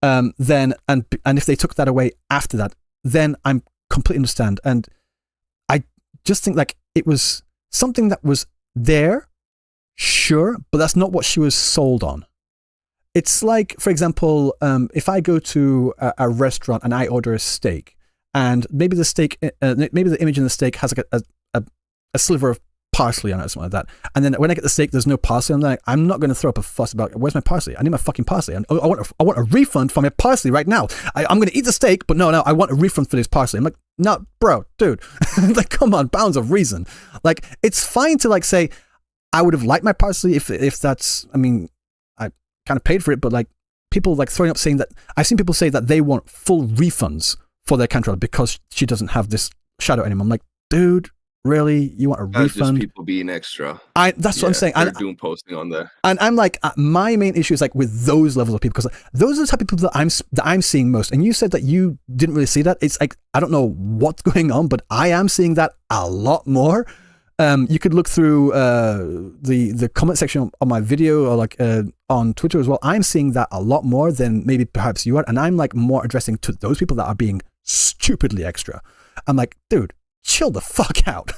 A: then and if they took that away after that, then I'm completely understand. And I just think like it was something that was there. Sure, but that's not what she was sold on. It's like, for example, if I go to a restaurant and I order a steak, and maybe the steak, maybe the image in the steak has like a sliver of parsley on it or something like that, and then when I get the steak, there's no parsley on there. I'm not going to throw up a fuss about, where's my parsley? I need my fucking parsley. And I want a refund for my parsley right now. I'm going to eat the steak, but no, I want a refund for this parsley. I'm like, no, bro, dude, like, come on, bounds of reason. Like, it's fine to like say, I would have liked my parsley if that's, I mean, I kind of paid for it, but like, people like throwing up saying that, I've seen people say that they want full refunds for their Cantarella because she doesn't have this shadow anymore. I'm like, dude, really? You want a refund?
B: Just people being extra.
A: That's what I'm saying.
B: They're doing posting on there.
A: And I'm like, my main issue is like with those levels of people, because like, those are the type of people that I'm seeing most. And you said that you didn't really see that. It's like, I don't know what's going on, but I am seeing that a lot more. You could look through the comment section on my video, or like on Twitter as well. I'm seeing that a lot more than maybe perhaps you are, and I'm like more addressing to those people that are being stupidly extra. I'm like, dude, chill the fuck out.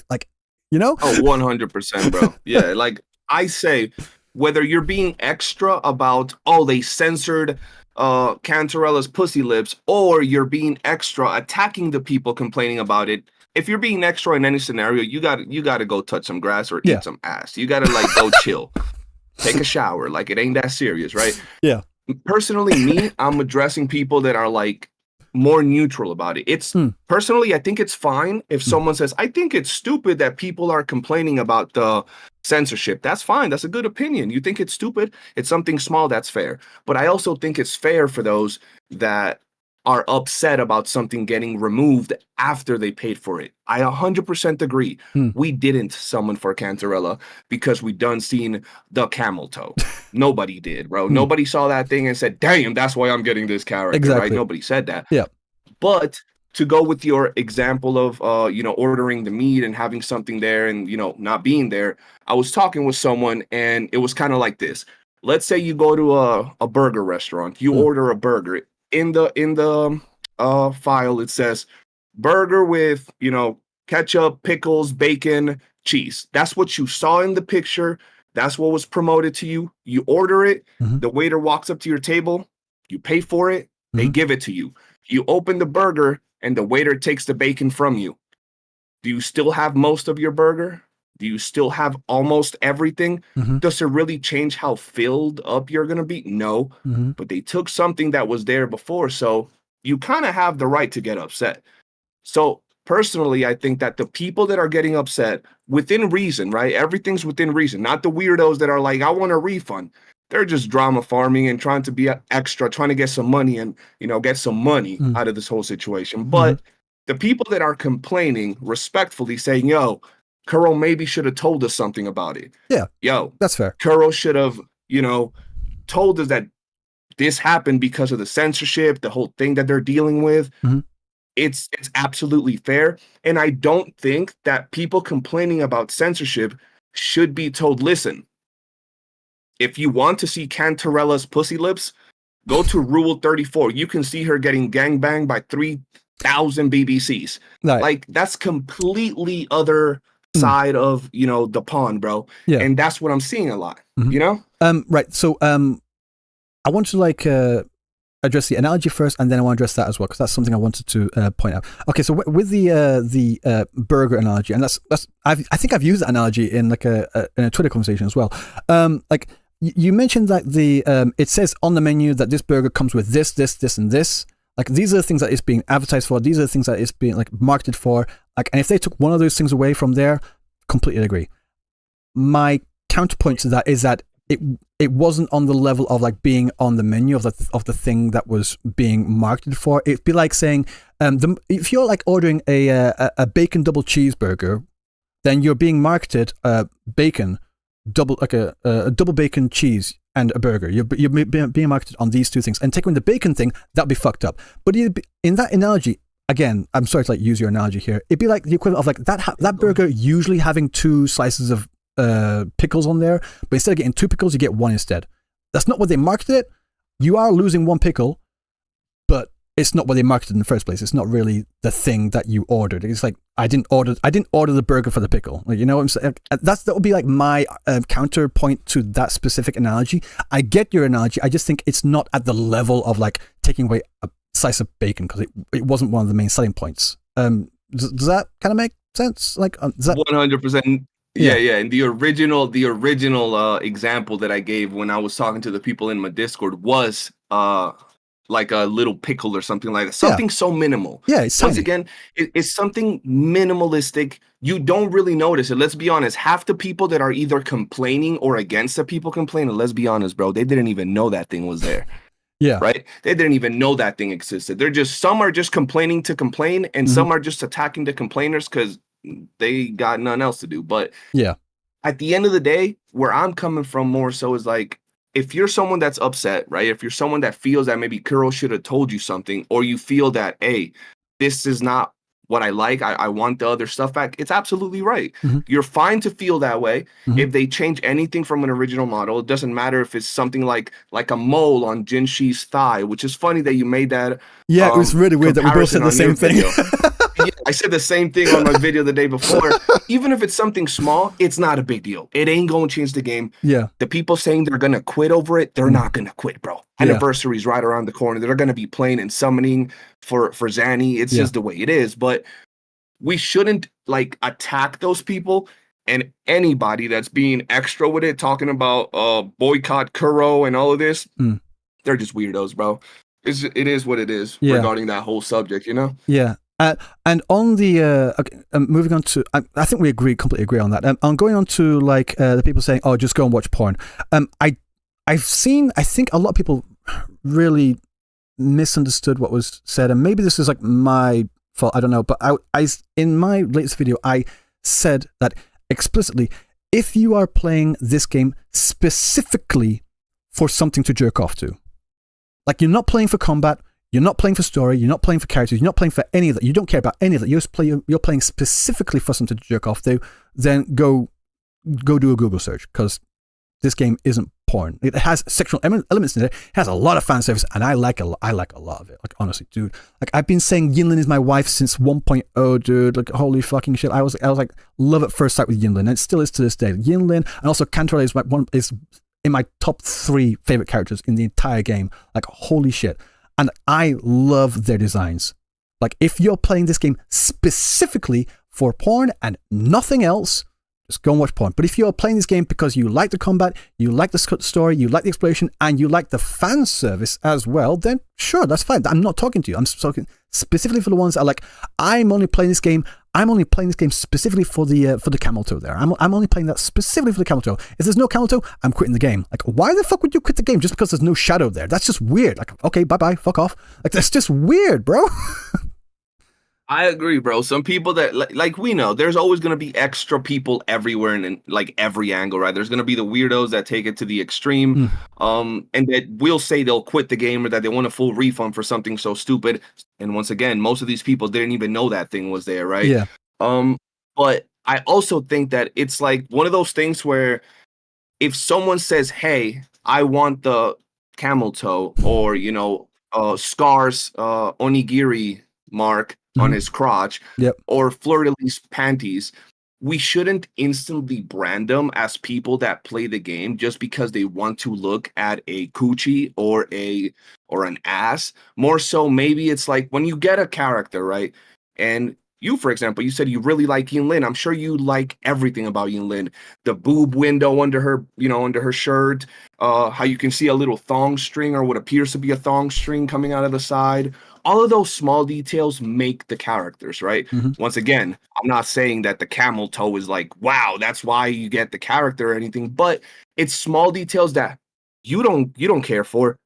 A: Like, you know?
B: Oh, 100%, bro. Yeah, like I say, whether you're being extra about, oh, they censored Cantarella's pussy lips, or you're being extra attacking the people complaining about it. If you're being extra in any scenario, you gotta go touch some grass or eat some ass. You gotta like go chill, take a shower. Like, it ain't that serious, right?
A: Yeah.
B: personally, me, I'm addressing people that are like more neutral about it. It's personally, I think it's fine if someone says, I think it's stupid that people are complaining about the censorship. That's fine. That's a good opinion. You think it's stupid? It's something small. That's fair. But I also think it's fair for those that are upset about something getting removed after they paid for it. I 100% agree. We didn't summon for Cantarella because we done seen the camel toe. Nobody did, bro. Nobody saw that thing and said, damn, that's why I'm getting this character,
A: Exactly.
B: right? Nobody said that.
A: Yeah.
B: But to go with your example of, ordering the meat and having something there and, not being there, I was talking with someone and it was kind of like this. Let's say you go to a burger restaurant, you order a burger. In the file, it says burger with, ketchup, pickles, bacon, cheese. That's what you saw in the picture. That's what was promoted to you. You order it. The waiter walks up to your table. You pay for it. They give it to you. You open the burger and the waiter takes the bacon from you. Do you still have most of your burger? Do you still have almost everything? Does it really change how filled up you're going to be? No, but they took something that was there before. So you kind of have the right to get upset. So personally, I think that the people that are getting upset within reason, right? Everything's within reason, not the weirdos that are like, I want a refund. They're just drama farming and trying to be extra, trying to get some money and, get some money out of this whole situation. But the people that are complaining respectfully saying, yo, Kuro maybe should have told us something about it.
A: Yeah.
B: Yo,
A: that's fair.
B: Kuro should have, told us that this happened because of the censorship, the whole thing that they're dealing with. It's absolutely fair. And I don't think that people complaining about censorship should be told, listen, if you want to see Cantarella's pussy lips, go to Rule 34. You can see her getting gangbanged by 3,000 BBCs.
A: Right.
B: Like, that's completely other side of, the pond, bro.
A: Yeah.
B: And that's what I'm seeing a lot,
A: Right. So I want to address the analogy first, and then I want to address that as well, because that's something I wanted to point out. Okay, so with the burger analogy, and I think I've used that analogy in like in a Twitter conversation as well. Like you mentioned that it says on the menu that this burger comes with this, and this. Like these are the things that it's being advertised for. These are the things that it's being like marketed for. Like, and if they took one of those things away from there, completely agree. My counterpoint to that is that it wasn't on the level of like being on the menu of the thing that was being marketed for. It'd be like saying, if you're like ordering a bacon double cheeseburger, then you're being marketed bacon double, like a double bacon cheese and a burger. You're being marketed on these two things, and taking the bacon thing, that'd be fucked up. But in that analogy, again, I'm sorry to like use your analogy here. It'd be like the equivalent of like that burger usually having 2 slices of pickles on there, but instead of getting 2 pickles, you get 1 instead. That's not what they marketed it. You are losing 1 pickle, but it's not what they marketed in the first place. It's not really the thing that you ordered. It's like I didn't order the burger for the pickle. Like, you know what I'm saying? That would be like my counterpoint to that specific analogy. I get your analogy. I just think it's not at the level of like taking away a slice of bacon, because it wasn't one of the main selling points. Does that kind of make sense? Like, does that
B: 100%? Yeah. And the original example that I gave when I was talking to the people in my Discord was like a little pickle or something like that. Something so minimal.
A: Yeah, it's
B: once
A: tiny.
B: again, it's something minimalistic. You don't really notice it. Let's be honest. Half the people that are either complaining or against the people complaining, let's be honest, bro, they didn't even know that thing was there.
A: Yeah.
B: Right? They didn't even know that thing existed. Some are just complaining to complain, and some are just attacking the complainers because they got nothing else to do. But
A: yeah,
B: at the end of the day, where I'm coming from more so is like, if you're someone that's upset, right? If you're someone that feels that maybe Kuro should have told you something, or you feel that, hey, this is not what I like, I want the other stuff back, it's absolutely right. You're fine to feel that way. If they change anything from an original model, it doesn't matter if it's something like a mole on Jinshi's thigh, which is funny that you made that.
A: Yeah, it was really weird that we both said the same thing.
B: Yeah, I said the same thing on my video the day before. Even if it's something small, it's not a big deal. It ain't going to change the game.
A: Yeah.
B: The people saying they're going to quit over it, they're not going to quit, bro. Anniversary's right around the corner. They're going to be playing and summoning for Zanny. It's just the way it is. But we shouldn't like attack those people, and anybody that's being extra with it, talking about boycott Kuro and all of this. they're just weirdos, bro. It is what it is regarding that whole subject, you know?
A: Yeah. And on the okay, moving on to, I think we completely agree on that. I'm going on to like the people saying, "Oh, just go and watch porn." I've seen. I think a lot of people really misunderstood what was said, and maybe this is like my fault. I don't know, but I in my latest video, I said that explicitly. If you are playing this game specifically for something to jerk off to, like you're not playing for combat. You're not playing for story. You're not playing for characters. You're not playing for any of that. You don't care about any of that. You're playing specifically for something to jerk off to. Then go do a Google search, because this game isn't porn. It has sexual elements in it. It has a lot of fan service, and I like a lot of it. Like honestly, dude. Like I've been saying Yinlin is my wife since 1.0, dude. Like holy fucking shit. I was like love at first sight with Yinlin, and it still is to this day. Yinlin and also Cantor is in my top 3 favorite characters in the entire game. Like holy shit. And I love their designs. Like, if you're playing this game specifically for porn and nothing else, just go and watch porn. But if you're playing this game because you like the combat, you like the story, you like the exploration, and you like the fan service as well, then sure, that's fine. I'm not talking to you. I'm talking specifically for the ones that are like, I'm only playing this game specifically for the camel toe there. I'm only playing that specifically for the camel toe. If there's no camel toe, I'm quitting the game. Like, why the fuck would you quit the game just because there's no shadow there? That's just weird. Like, okay, bye-bye, fuck off. Like, that's just weird, bro.
B: I agree, bro. Some people that like we know there's always going to be extra people everywhere and in like every angle, right? There's going to be the weirdos that take it to the extreme, and that will say they'll quit the game or that they want a full refund for something so stupid. And once again, most of these people didn't even know that thing was there, right?
A: Yeah.
B: But I also think that it's like one of those things where if someone says, "Hey, I want the camel toe," or Scar's onigiri mark on his crotch, or fleur-de-lis panties, we shouldn't instantly brand them as people that play the game just because they want to look at a coochie or an ass. More so, maybe it's like when you get a character, right? And you, for example, you said you really like Yinlin. I'm sure you like everything about Yinlin. The boob window under her shirt, how you can see a little thong string or what appears to be a thong string coming out of the side. All of those small details make the characters, right? Once again, I'm not saying that the camel toe is like, wow, that's why you get the character or anything, but it's small details that you don't care for.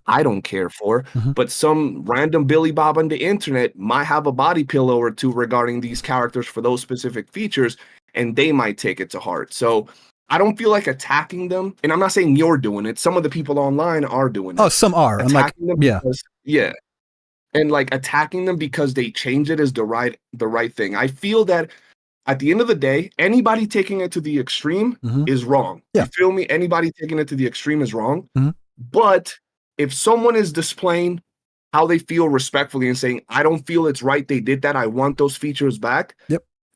B: I don't care for, but some random Billy Bob on the internet might have a body pillow or two regarding these characters for those specific features, and they might take it to heart. So I don't feel like attacking them, and I'm not saying you're doing it. Some of the people online are doing it.
A: Oh, some are. I'm like,
B: yeah. And like attacking them because they changed it is the right thing. I feel that at the end of the day, anybody taking it to the extreme is wrong.
A: Yeah.
B: You feel me? Anybody taking it to the extreme is wrong. But if someone is displaying how they feel respectfully and saying, I don't feel it's right they did that, I want those features back,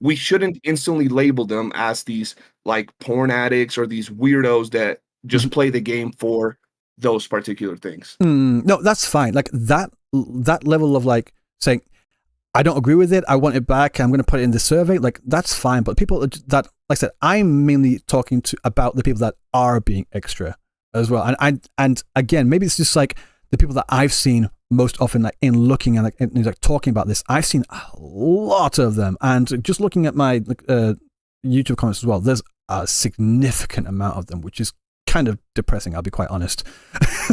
B: we shouldn't instantly label them as these like porn addicts or these weirdos that just play the game for those particular things.
A: No, that's fine. Like that level of like saying, I don't agree with it, I want it back, I'm going to put it in the survey, like that's fine. But people that, like I said, I'm mainly talking about the people that are being extra as well. And again, maybe it's just like the people that I've seen most often, like in looking and like talking about this, I've seen a lot of them. And just looking at my YouTube comments as well, there's a significant amount of them, which is kind of depressing, I'll be quite honest.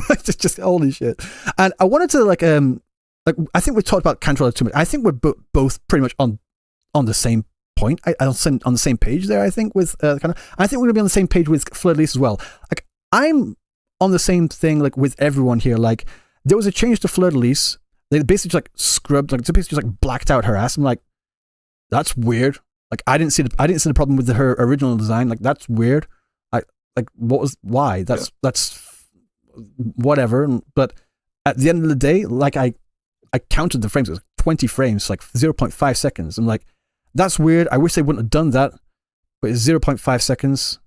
A: It's just holy shit. And I wanted to like I think we talked about controller too much. I think we're both pretty much on the same point. On the same page there, I think, with I think we're gonna be on the same page with fleur-de-lis as well. Like I'm on the same thing like with everyone here. Like there was a change to fleur-de-lis. They basically just like scrubbed, like basically just like blacked out her ass. I'm like, that's weird. Like I didn't see the problem with her original design. Like that's weird. Why? That's whatever. But at the end of the day, like I counted the frames. It was 20 frames, like 0.5 seconds. I'm like, that's weird. I wish they wouldn't have done that. But it's 0.5 seconds.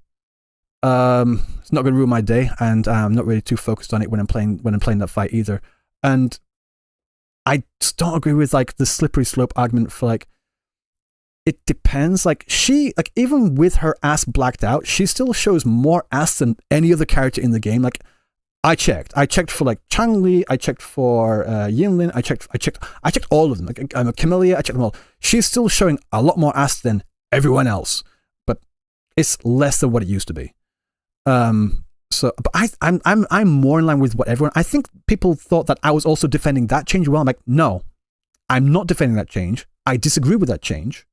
A: It's not going to ruin my day, and I'm not really too focused on it when I'm playing that fight either. And I just don't agree with like the slippery slope argument for like, it depends. Like she, like even with her ass blacked out, she still shows more ass than any other character in the game. Like I checked. I checked for like Changli. I checked for Yinlin. I checked all of them. Like Camellia. I checked them all. She's still showing a lot more ass than everyone else, but it's less than what it used to be. So, but I'm more in line with what everyone. I think people thought that I was also defending that change. Well, I'm like, no, I'm not defending that change. I disagree with that change.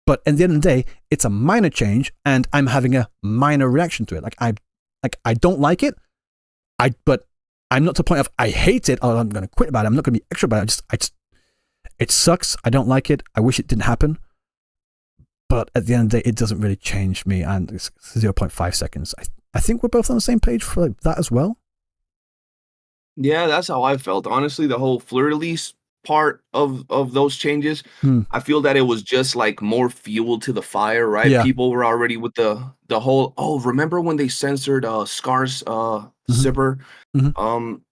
A: But at the end of the day, it's a minor change, and I'm having a minor reaction to it. I don't like it. But I'm not to the point of I hate it or I'm going to quit about it. I'm not going to be extra about it. It sucks. I don't like it. I wish it didn't happen. But at the end of the day, it doesn't really change me. And it's 0.5 seconds. I think we're both on the same page for like that as well.
B: Yeah, that's how I felt. Honestly, the whole fleur-de-lis part of those changes, I feel that it was just like more fuel to the fire, right?
A: Yeah.
B: People were already with the whole, oh, remember when they censored Scar's Zipper? I'm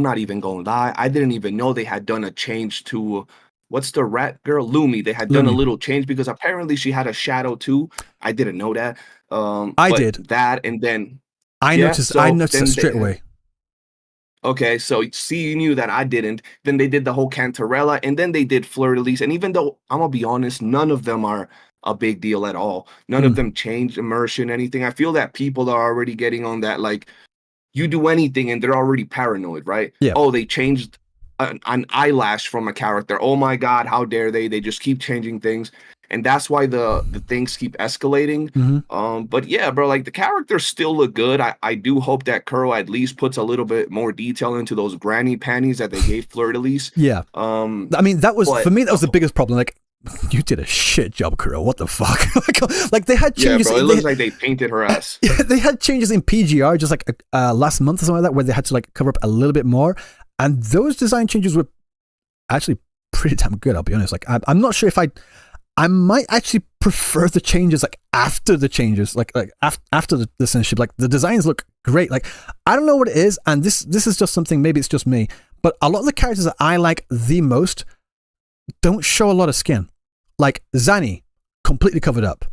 B: not even gonna lie. I didn't even know they had done a change to what's the rat girl? Lumi. They had done a little change because apparently she had a shadow too. I didn't know that.
A: I did
B: that, and then
A: I noticed it straight away.
B: Okay, so see, you knew that I didn't. Then they did the whole Cantarella, and then they did Fleur-de-Lis. And even though, I'm going to be honest, none of them are a big deal at all. None of them changed immersion, anything. I feel that people are already getting on that, like, you do anything and they're already paranoid, right?
A: Yeah.
B: Oh, they changed an eyelash from a character. Oh my God, how dare they? They just keep changing things. And that's why the things keep escalating. But yeah, bro, like the characters still look good. I do hope that Kuro at least puts a little bit more detail into those granny panties that they gave Fleur-de-Lis.
A: Yeah. I mean, that was, for me, that was the biggest problem. Like, you did a shit job, Kuro. What the fuck? like they had changes.
B: Yeah, bro, it looks like they painted her ass.
A: They had changes in PGR just like last month or something like that, where they had to like cover up a little bit more. And those design changes were actually pretty damn good, I'll be honest. Like, I'm not sure if I might actually prefer the changes like after the changes, like after the censorship. Like the designs look great. Like I don't know what it is, and this is just something. Maybe it's just me, but a lot of the characters that I like the most don't show a lot of skin. Like Zani, completely covered up.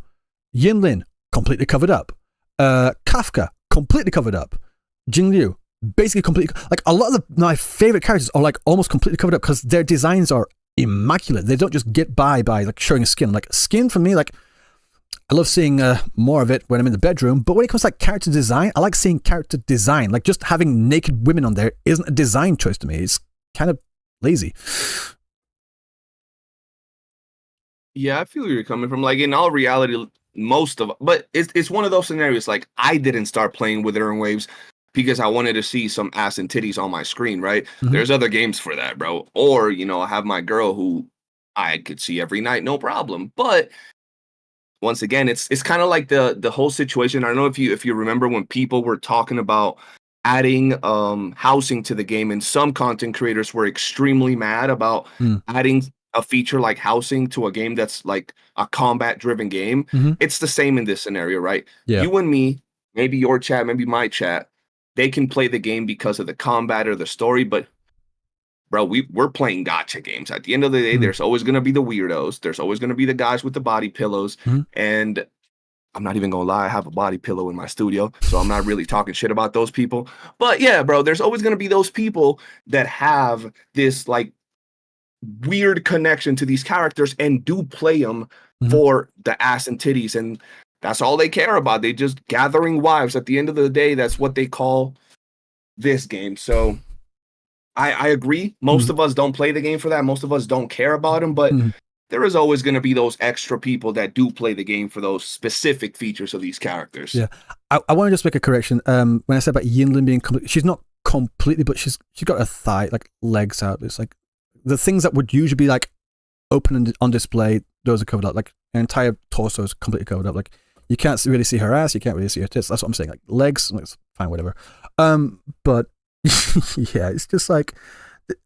A: Yinlin, completely covered up. Kafka, completely covered up. Jingliu, basically completely. Like a lot of my favorite characters are like almost completely covered up because their designs are immaculate. They don't just get by like showing skin. Like skin for me, like I love seeing more of it when I'm in the bedroom. But when it comes to like character design, I like seeing character design. Like just having naked women on there isn't a design choice to me. It's kind of lazy.
B: Yeah, I feel where you're coming from. Like in all reality, but it's one of those scenarios. Like I didn't start playing with Iron Waves because I wanted to see some ass and titties on my screen, right? There's other games for that, bro. Or, I have my girl who I could see every night, no problem. But once again, it's kind of like the whole situation. I don't know if you remember when people were talking about adding housing to the game, and some content creators were extremely mad about adding a feature like housing to a game that's like a combat driven game. It's the same in this scenario, right?
A: Yeah.
B: You and me, maybe your chat, maybe my chat, they can play the game because of the combat or the story, but bro, we're playing gacha games. At the end of the day, there's always going to be the weirdos. There's always going to be the guys with the body pillows. And I'm not even going to lie, I have a body pillow in my studio, so I'm not really talking shit about those people. But yeah, bro, there's always going to be those people that have this like weird connection to these characters and do play them for the ass and titties, and that's all they care about. They just gathering wives. At the end of the day, that's what they call this game. So I agree. Most of us don't play the game for that. Most of us don't care about them, but there is always going to be those extra people that do play the game for those specific features of these characters.
A: Yeah. I want to just make a correction. When I said about Yinlin being she's not completely, but she's got her thigh, like legs out. It's like the things that would usually be like open and on display, those are covered up. Like her entire torso is completely covered up. Like you can't really see her ass, you can't really see her tits. That's what I'm saying. Like legs, it's fine, whatever. But yeah, it's just like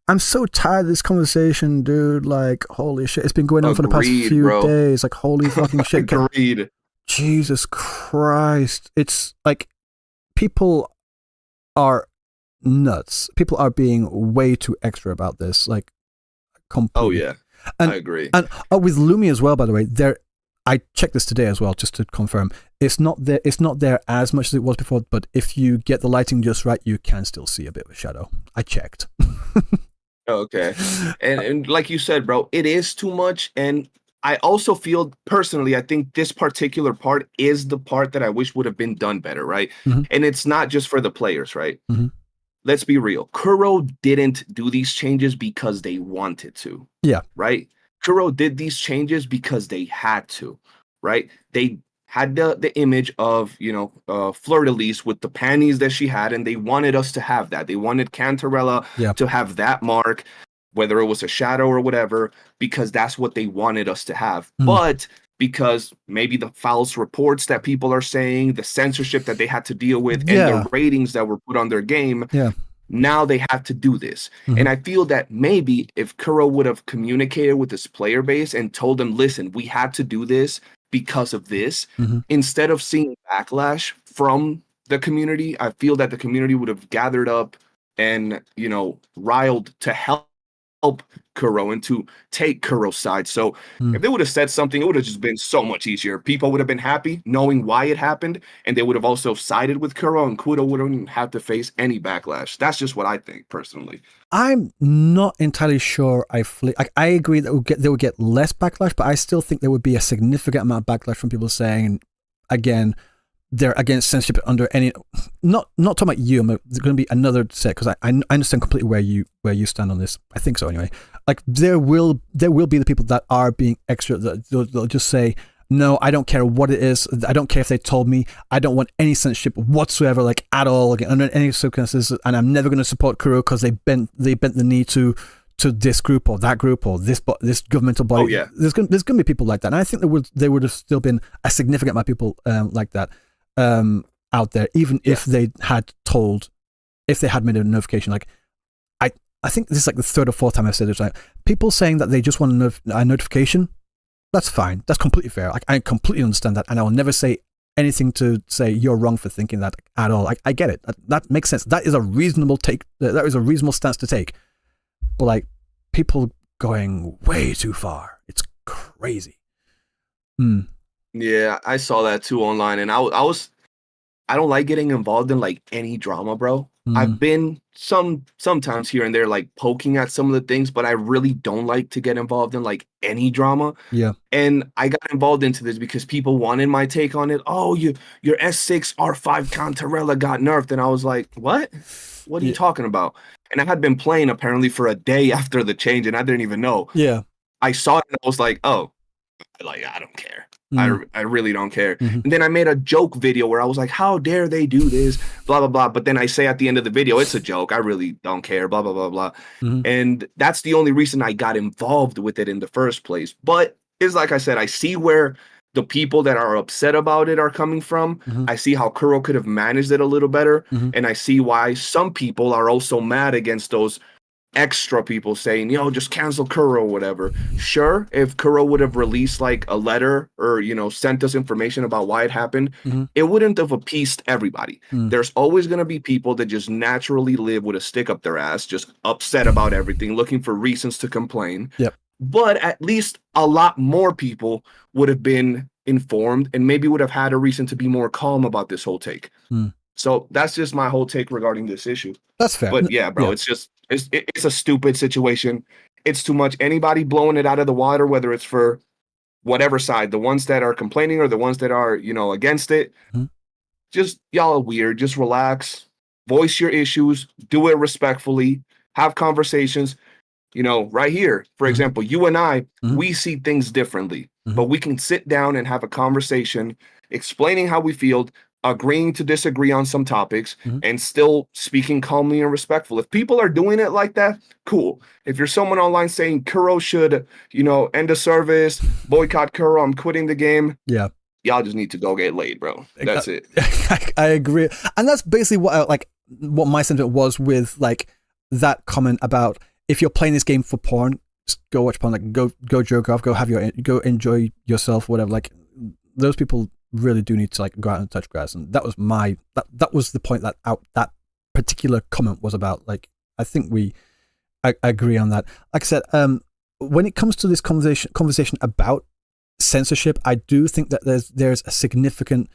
A: I'm so tired of this conversation, dude. Like, holy shit, it's been going on for the past few days. Like, holy fucking shit.
B: Agreed.
A: Jesus Christ. It's like people are nuts. People are being way too extra about this. Like, completely.
B: Oh yeah, I agree.
A: And with Lumi as well, by the way, I checked this today as well, just to confirm. It's not there. It's not there as much as it was before. But if you get the lighting just right, you can still see a bit of a shadow. I checked.
B: Okay. And like you said, bro, it is too much. And I also feel personally, I think this particular part is the part that I wish would have been done better, right?
A: Mhm.
B: And it's not just for the players, right?
A: Mhm.
B: Let's be real. Kuro didn't do these changes because they wanted to.
A: Yeah.
B: Right? Kuro did these changes because they had to, right? They had the image of, Fleur-de-Lis with the panties that she had, and they wanted us to have that. They wanted Cantarella
A: Yeah.
B: to have that mark, whether it was a shadow or whatever, because that's what they wanted us to have.
A: Mm.
B: But because maybe the false reports that people are saying, the censorship that they had to deal with, and
A: Yeah.
B: the ratings that were put on their game,
A: Yeah.
B: now they have to do this.
A: Mhm.
B: And I feel that maybe if Kuro would have communicated with his player base and told them, listen, we had to do this because of this,
A: Mhm.
B: instead of seeing backlash from the community, I feel that the community would have gathered up and, riled to help Kuro and to take Kuro's side. So
A: Mm.
B: if they would have said something, it would have just been so much easier. People would have been happy knowing why it happened, and they would have also sided with Kuro, and Kuro wouldn't have to face any backlash. That's just what I think personally.
A: I'm not entirely sure. I agree that they would get less backlash, but I still think there would be a significant amount of backlash from people saying, again, they're against censorship under any. Not talking about you. There's going to be another set because I understand completely where you stand on this. I think so anyway. Like there will be the people that are being extra. They'll just say, no, I don't care what it is. I don't care if they told me. I don't want any censorship whatsoever, like at all, like, under any circumstances. And I'm never going to support Kuro because they bent the knee to this group or that group or this governmental body.
B: Oh, yeah.
A: There's going to be people like that, and I think there would have still been a significant amount of people like that out there, even if they had made a notification. Like I think this is like the third or fourth time I've said this. Like people saying that they just want a notification. That's fine. That's completely fair. I completely understand that, and I will never say anything to say you're wrong for thinking that at all. I get it. That makes sense. That is a reasonable take. That is a reasonable stance to take. But like people going way too far. It's crazy.
B: Yeah, I saw that too online, and I don't like getting involved in like any drama, bro. I've been sometimes here and there like poking at some of the things, but I really don't like to get involved in like any drama.
A: Yeah.
B: And I got involved into this because people wanted my take on it. Oh, your S6 R5 Cantarella got nerfed, and I was like, what? What are you talking about? And I had been playing apparently for a day after the change, and I didn't even know.
A: Yeah.
B: I saw it and I was like, oh, like I don't care. I really don't care.
A: Mhm.
B: And then I made a joke video where I was like, how dare they do this? Blah, blah, blah. But then I say at the end of the video, it's a joke. I really don't care. Blah, blah, blah, blah.
A: Mhm.
B: And that's the only reason I got involved with it in the first place. But it's like I said, I see where the people that are upset about it are coming from.
A: Mhm.
B: I see how Kuro could have managed it a little better.
A: Mhm.
B: And I see why some people are also mad against those extra people saying, just cancel Kuro or whatever. Sure, if Kuro would have released like a letter or, sent us information about why it happened, it wouldn't have appeased everybody. There's always going to be people that just naturally live with a stick up their ass, just upset about everything, looking for reasons to complain.
A: Yep.
B: But at least a lot more people would have been informed and maybe would have had a reason to be more calm about this whole take. So that's just my whole take regarding this issue.
A: That's fair.
B: But yeah, bro, it's just it's a stupid situation. It's too much. Anybody blowing it out of the water, whether it's for whatever side, the ones that are complaining or the ones that are, against it, just y'all are weird. Just relax, voice your issues, do it respectfully, have conversations. Right here, for example, you and I, we see things differently, but we can sit down and have a conversation explaining how we feel, agreeing to disagree on some topics, and still speaking calmly and respectful. If people are doing it like that, cool. If you're someone online saying Kuro should, end the service, boycott Kuro, I'm quitting the game.
A: Yeah.
B: Y'all just need to go get laid, bro. That's it.
A: I agree. And that's basically what my sentiment was with like that comment about if you're playing this game for porn, just go watch porn, like go jerk off, go enjoy yourself, whatever. Like those people really do need to like go out and touch grass, and that was that was the point that that particular comment was about. Like I think I agree on that. Like I said, when it comes to this conversation about censorship, I do think that there's a significant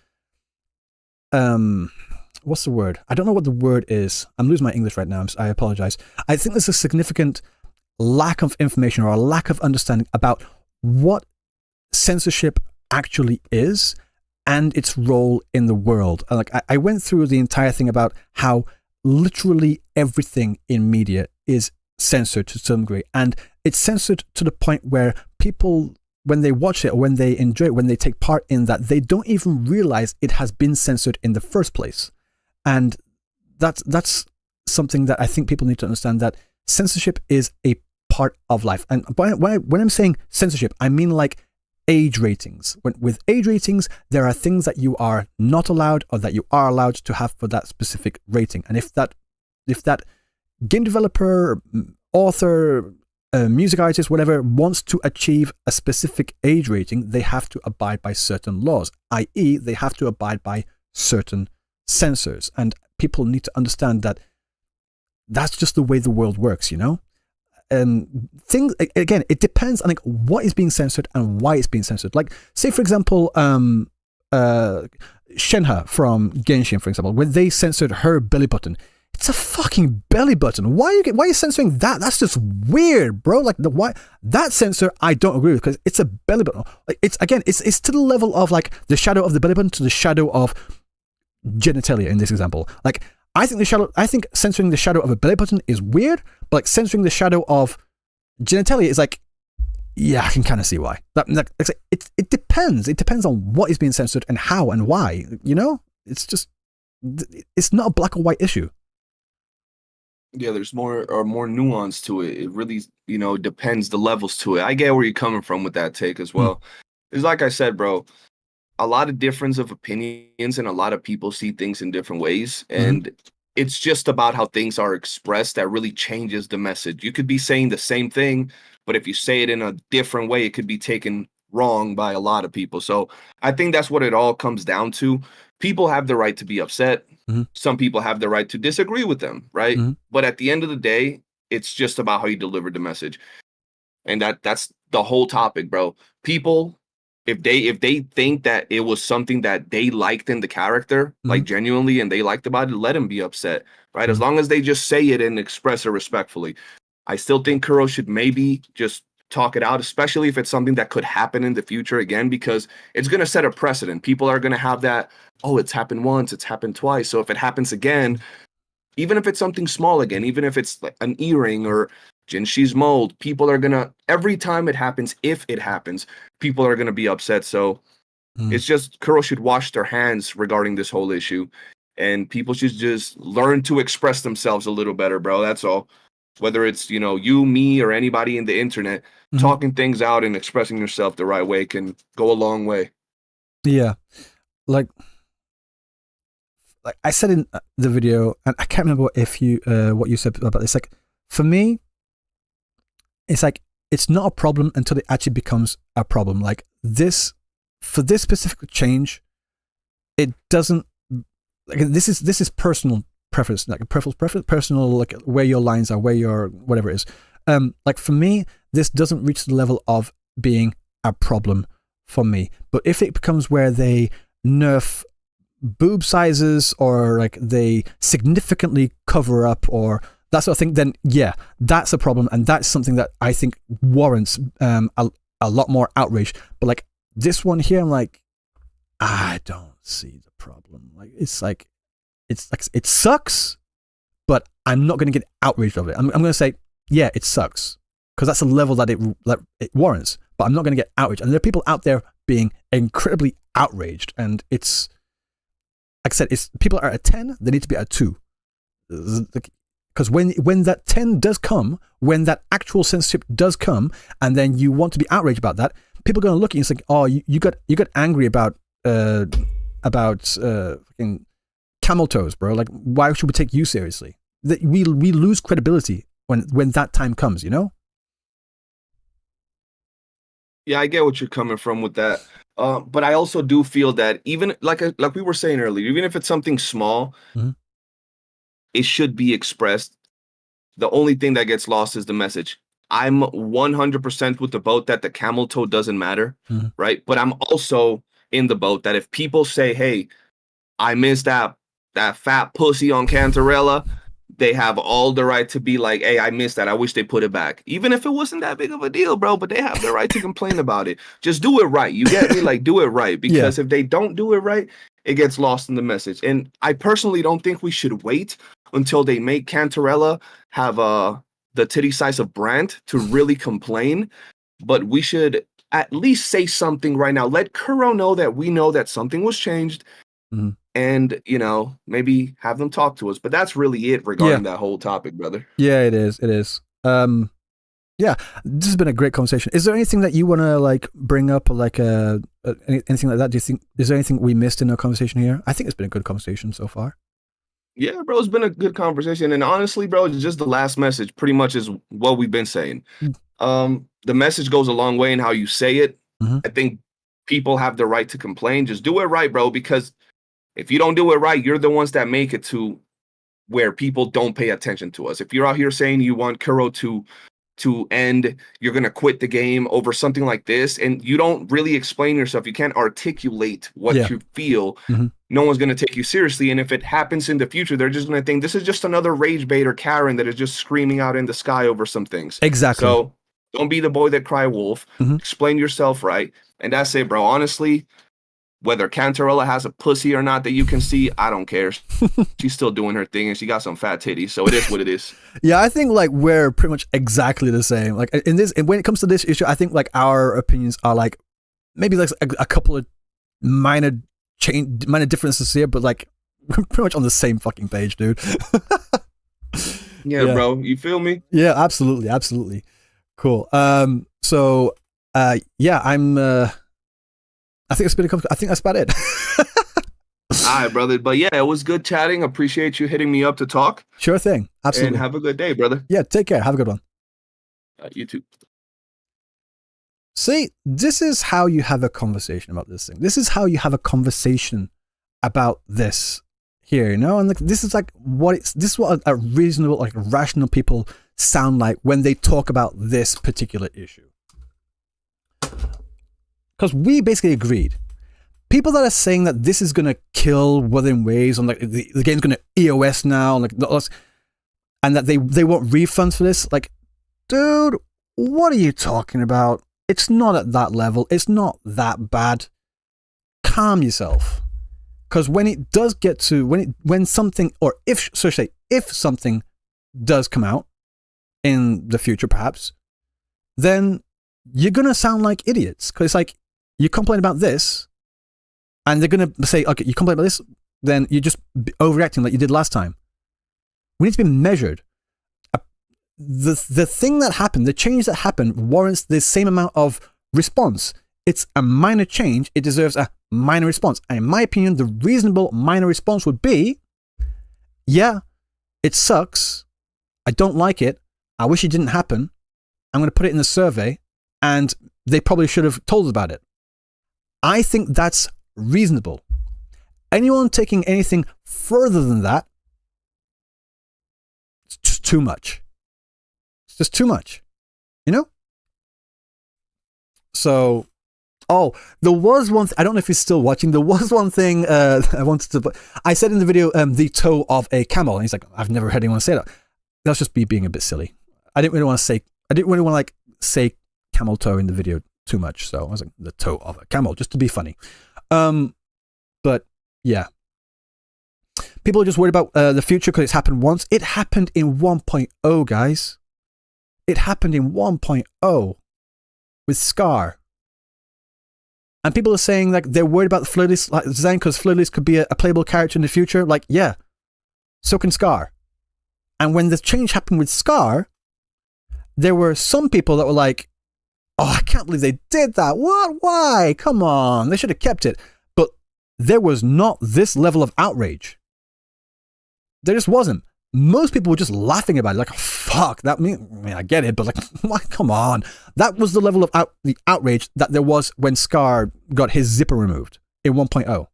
A: what's the word? I don't know what the word is. I'm losing my English right now. I apologize. I think there's a significant lack of information or a lack of understanding about what censorship actually is and its role in the world. Like I went through the entire thing about how literally everything in media is censored to some degree, and it's censored to the point where people, when they watch it or when they enjoy it, when they take part in that, they don't even realize it has been censored in the first place. And that's something that I think people need to understand, that censorship is a part of life. And when I'm saying censorship, I mean like age ratings. With age ratings, there are things that you are not allowed or that you are allowed to have for that specific rating. And if that game developer, author, music artist, whatever, wants to achieve a specific age rating, they have to abide by certain laws, i.e. they have to abide by certain censors. And people need to understand that that's just the way the world works, you know? Things, again, it depends on like what is being censored and why it's being censored. Like, say for example, Shenhe from Genshin, for example, when they censored her belly button. It's a fucking belly button. Why are you censoring that? That's just weird, bro. Like why that censor, I don't agree with, because it's a belly button. Like it's to the level of like the shadow of the belly button to the shadow of genitalia in this example. Like I think censoring the shadow of a belly button is weird, but like censoring the shadow of genitalia is like, yeah, I can kind of see why. It depends. It depends on what is being censored and how and why. You know, it's not a black or white issue.
B: Yeah, there's more nuance to it. It really, depends the levels to it. I get where you're coming from with that take as well. It's like I said, bro, a lot of difference of opinions and a lot of people see things in different ways. And it's just about how things are expressed that really changes the message. You could be saying the same thing, but if you say it in a different way, it could be taken wrong by a lot of people. So I think that's what it all comes down to. People have the right to be upset. Some people have the right to disagree with them, right? But at the end of the day, it's just about how you deliver the message. And that's the whole topic, bro. People, if they think that it was something that they liked in the character, like genuinely, and they liked about it, let them be upset, right? As long as they just say it and express it respectfully. I still think Kuro should maybe just talk it out, especially if it's something that could happen in the future again, because it's going to set a precedent. People are going to have that, oh, it's happened once, it's happened twice. So if it happens again, even if it's something small again, even if it's like an earring or Jinshi's mold, people are going to, every time it happens, if it happens, people are going to be upset. So it's just, Kuro should wash their hands regarding this whole issue, and people should just learn to express themselves a little better, bro. That's all. Whether it's, you, me, or anybody in the internet, talking things out and expressing yourself the right way can go a long way.
A: Yeah. Like I said in the video, and I can't remember if you what you said about this. Like, for me, it's like, it's not a problem until it actually becomes a problem. Like this, for this specific change, it doesn't, like, this is personal preference, like personal, like where your lines are, where your whatever it is. Like for me, this doesn't reach the level of being a problem for me. But if it becomes where they nerf boob sizes, or like they significantly cover up, or that sort of thing, then yeah, that's a problem, and that's something that I think warrants a lot more outrage. But like this one here, I'm like, I don't see the problem. Like it's like it sucks, but I'm not going to get outraged of it. I'm going to say, yeah, it sucks, because that's a level that it warrants. But I'm not going to get outraged. And there are people out there being incredibly outraged, and it's, like I said, it's, people are at 10, they need to be at 2. Because when that 10 does come, when that actual censorship does come, and then you want to be outraged about that, people are going to look at you and think, oh, you got angry about fucking camel toes, bro. Like, why should we take you seriously? That we lose credibility when that time comes, you know?
B: Yeah, I get what you're coming from with that. But I also do feel that even like we were saying earlier, even if it's something small, it should be expressed. The only thing that gets lost is the message. I'm 100% with the boat that the camel toe doesn't matter, right? But I'm also in the boat that if people say, hey, I miss that fat pussy on Cantarella. They have all the right to be like, hey, I missed that. I wish they put it back. Even if it wasn't that big of a deal, bro, but they have the right to complain about it. Just do it right. You get me? Like, do it right. Because if they don't do it right, it gets lost in the message. And I personally don't think we should wait until they make Cantarella have the titty size of Brant to really complain. But we should at least say something right now. Let Kuro know that we know that something was changed.
A: Mm-hmm.
B: And, maybe have them talk to us. But that's really it regarding that whole topic, brother.
A: Yeah, it is. It is. Yeah, this has been a great conversation. Is there anything that you want to like bring up, or like anything like that? Do you think, is there anything we missed in our conversation here? I think it's been a good conversation so far.
B: Yeah, bro, it's been a good conversation. And honestly, bro, it's just the last message pretty much is what we've been saying. The message goes a long way in how you say it.
A: Mm-hmm.
B: I think people have the right to complain. Just do it right, bro, because if you don't do it right, you're the ones that make it to where people don't pay attention to us. If you're out here saying you want Kuro to end, you're going to quit the game over something like this, and you don't really explain yourself, you can't articulate what you feel, no one's going to take you seriously. And if it happens in the future, they're just going to think this is just another rage bait or Karen that is just screaming out in the sky over some things.
A: Exactly.
B: So don't be the boy that cry wolf. Explain yourself right. And that's it, bro. Honestly, whether Cantarella has a pussy or not that you can see, I don't care. She's still doing her thing, and she got some fat titties, so it is what it is.
A: Yeah, I think like we're pretty much exactly the same. Like in this, when it comes to this issue, I think like our opinions are like maybe like a couple of minor differences here, but like we're pretty much on the same fucking page, dude.
B: Yeah, bro, you feel me?
A: Yeah, absolutely. Cool. So yeah, I think I think that's about it.
B: All right, brother. But yeah, it was good chatting. Appreciate you hitting me up to talk.
A: Sure thing. Absolutely.
B: And have a good day, brother.
A: Yeah, take care. Have a good one.
B: You too.
A: See, this is how you have a conversation about this thing. This is how you have a conversation about this here, you know? And like, this is what a reasonable, like rational people sound like when they talk about this particular issue. Because we basically agreed. People that are saying that this is going to kill Wuthering Waves, and like the game's going to EOS now, and that they want refunds for this, like, dude, what are you talking about? It's not at that level. It's not that bad. Calm yourself. Because when it does get to, when something, or if something does come out in the future, perhaps, then you're going to sound like idiots. Because it's like, you complain about this, and they're going to say, okay, you complain about this, then you're just overreacting like you did last time. We need to be measured. The thing that happened, the change that happened, warrants the same amount of response. It's a minor change. It deserves a minor response. And in my opinion, the reasonable minor response would be, yeah, it sucks. I don't like it. I wish it didn't happen. I'm going to put it in the survey, and they probably should have told us about it. I think that's reasonable. Anyone taking anything further than that, it's just too much. It's just too much, you know? So, there was one, I don't know if he's still watching, there was one thing I wanted to, I said in the video, the toe of a camel, and he's like, I've never heard anyone say that. That's just me being a bit silly. I didn't really want to say camel toe in the video too much, so I was like, the toe of a camel, just to be funny. But yeah. People are just worried about the future because it's happened once. It happened in 1.0, guys. It happened in 1.0 with Scar. And people are saying like they're worried about the Fleur-de-Lis design because Fleur-de-Lis could be a playable character in the future. Like, yeah, so can Scar. And when the change happened with Scar, there were some people that were like, oh, I can't believe they did that. What? Why? Come on. They should have kept it. But there was not this level of outrage. There just wasn't. Most people were just laughing about it, like, oh, fuck, I mean, I get it, but like, what? Come on. That was the level of the outrage that there was when Scar got his zipper removed in 1.0.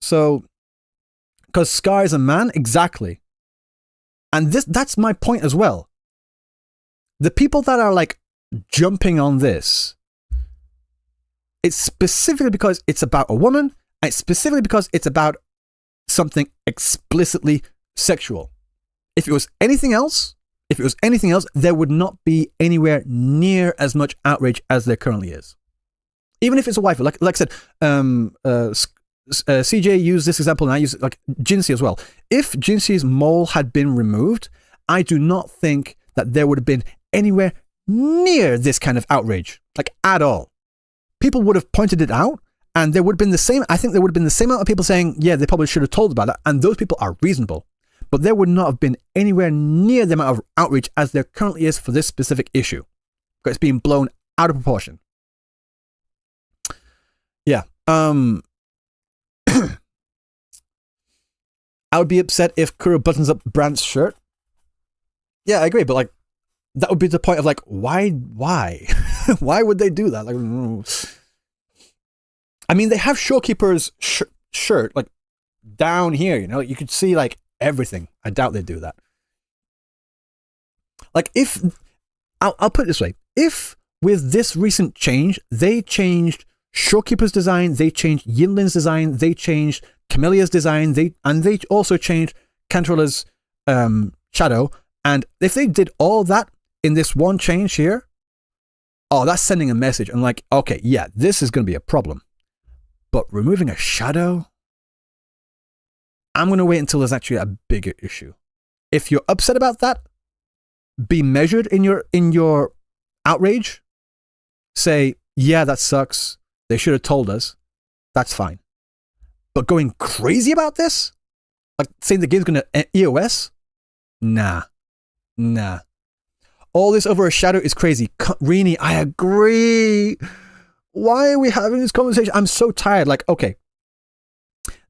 A: So, because Scar is a man, exactly. And that's my point as well. The people that are like jumping on this it's specifically because it's about a woman, and it's specifically because it's about something explicitly sexual. If it was anything else, there would not be anywhere near as much outrage as there currently is. Even if it's a waifu, like I said, CJ used this example, and I use it, like Jinsei as well. If Jinsei's mole had been removed, I do not think that there would have been anywhere near this kind of outrage, like at all. People would have pointed it out, and there would have been the same. I think there would have been the same amount of people saying, "Yeah, they probably should have told about that," and those people are reasonable. But there would not have been anywhere near the amount of outreach as there currently is for this specific issue, because it's being blown out of proportion. Yeah. I would be upset if Kuro buttons up Brandt's shirt. Yeah, I agree, but like, that would be the point of like, why? Why would they do that? Like, I mean, they have Showkeeper's shirt like down here, you know, you could see like everything. I doubt they do that. Like, if I'll put it this way, if with this recent change, they changed Showkeeper's design, they changed Yinlin's design, they changed Camellia's design, they also changed Cantrola's shadow, and if they did all that in this one change here, oh, that's sending a message. I'm like, okay, yeah, this is going to be a problem. But removing a shadow, I'm going to wait until there's actually a bigger issue. If you're upset about that, be measured in your outrage. Say, yeah, that sucks. They should have told us. That's fine. But going crazy about this, like saying the game's going to EOS, nah. All this over a shadow is crazy. Rini, I agree. Why are we having this conversation? I'm so tired. Like, okay,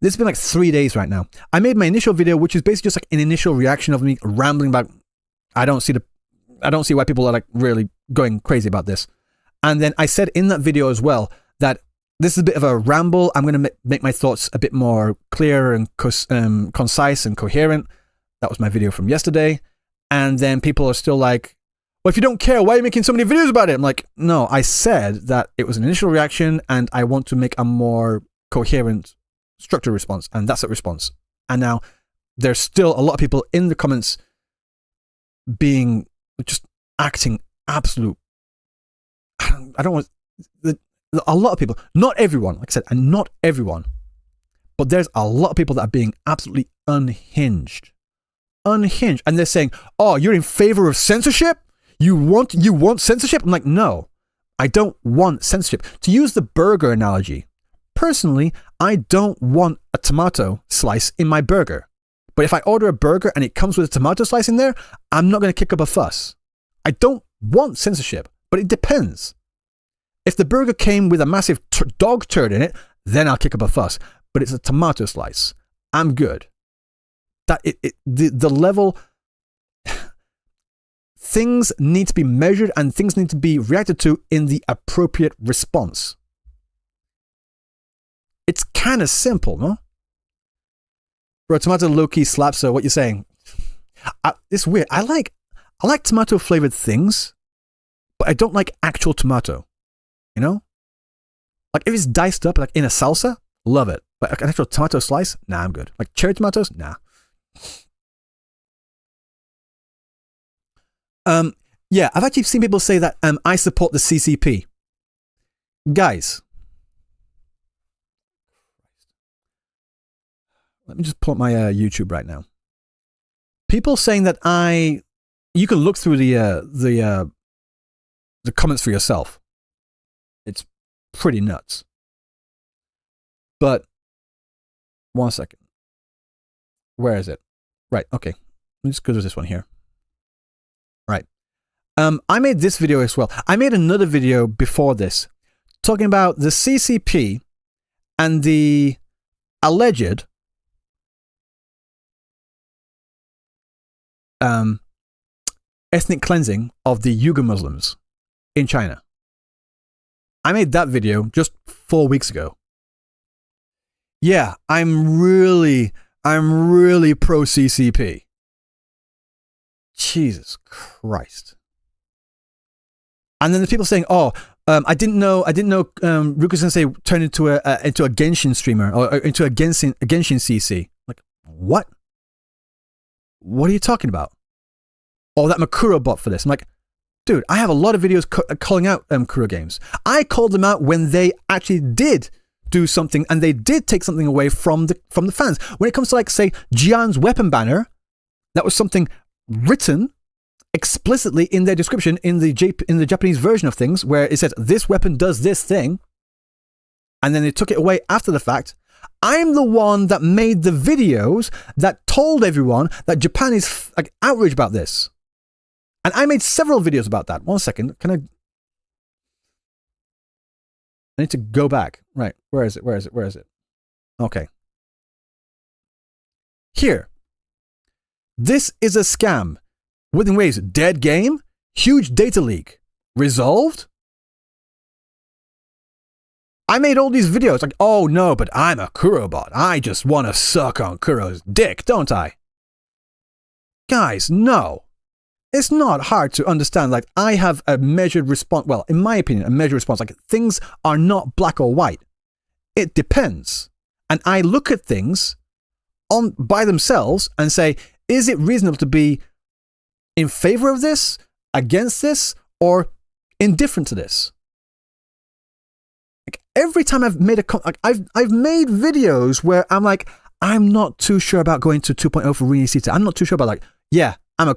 A: this has been like 3 days right now. I made my initial video, which is basically just like an initial reaction of me rambling about. I don't see why people are like really going crazy about this. And then I said in that video as well that this is a bit of a ramble. I'm going to make my thoughts a bit more clear and concise and coherent. That was my video from yesterday. And then people are still like, well, if you don't care, why are you making so many videos about it? I'm like, no, I said that it was an initial reaction and I want to make a more coherent structured response. And that's a response. And now there's still a lot of people in the comments being just acting absolute. I don't want a lot of people, not everyone, like I said, and not everyone, but there's a lot of people that are being absolutely unhinged, and they're saying, "Oh, you're in favor of censorship? You want censorship?" I'm like, no, I don't want censorship. To use the burger analogy, personally, I don't want a tomato slice in my burger. But if I order a burger and it comes with a tomato slice in there, I'm not going to kick up a fuss. I don't want censorship, but it depends. If the burger came with a massive dog turd in it, then I'll kick up a fuss. But it's a tomato slice. I'm good. The level, things need to be measured and things need to be reacted to in the appropriate response. It's kind of simple, no? Bro, tomato low-key slaps, so what you saying? It's weird. I like tomato flavored things, but I don't like actual tomato. You know? Like if it's diced up like in a salsa, love it. But like an actual tomato slice, nah, I'm good. Like cherry tomatoes, nah. Yeah, I've actually seen people say that I support the CCP. Guys, let me just pull up my YouTube right now. People saying that you can look through the comments for yourself. It's pretty nuts. But one second. Where is it? Right, okay. Let me just go to this one here. Right. I made this video as well. I made another video before this talking about the CCP and the alleged ethnic cleansing of the Uyghur Muslims in China. I made that video just 4 weeks ago. Yeah, I'm really pro CCP. Jesus Christ. And then there's people saying, oh, I didn't know Ruka Sensei turned into a Genshin streamer or into a Genshin CC. Like, what? What are you talking about? Oh, that Makuro bot for this. I'm like, dude, I have a lot of videos calling out Kuro games. I called them out when they actually did do something and they did take something away from the fans. When it comes to, like, say, Jian's weapon banner, that was something written explicitly in their description in the Japanese version of things, where it says this weapon does this thing, and then they took it away after the fact. I'm the one that made the videos that told everyone that Japan is like outraged about this, and I made several videos about that. 1 second, I need to go back. Right, where is it? Okay, here. This is a scam. Within Waves, dead game, huge data leak, resolved. I made all these videos like, oh no, but I'm a Kuro bot. I just want to suck on Kuro's dick, don't I? Guys, no. It's not hard to understand. Like, I have a measured response. Well, in my opinion, a measured response. Like, things are not black or white. It depends. And I look at things by themselves and say, is it reasonable to be in favor of this, against this, or indifferent to this? Like, every time I've made I've made videos where I'm like, I'm not too sure about going to 2.0 for Rini. I'm not too sure about, like, yeah, I'm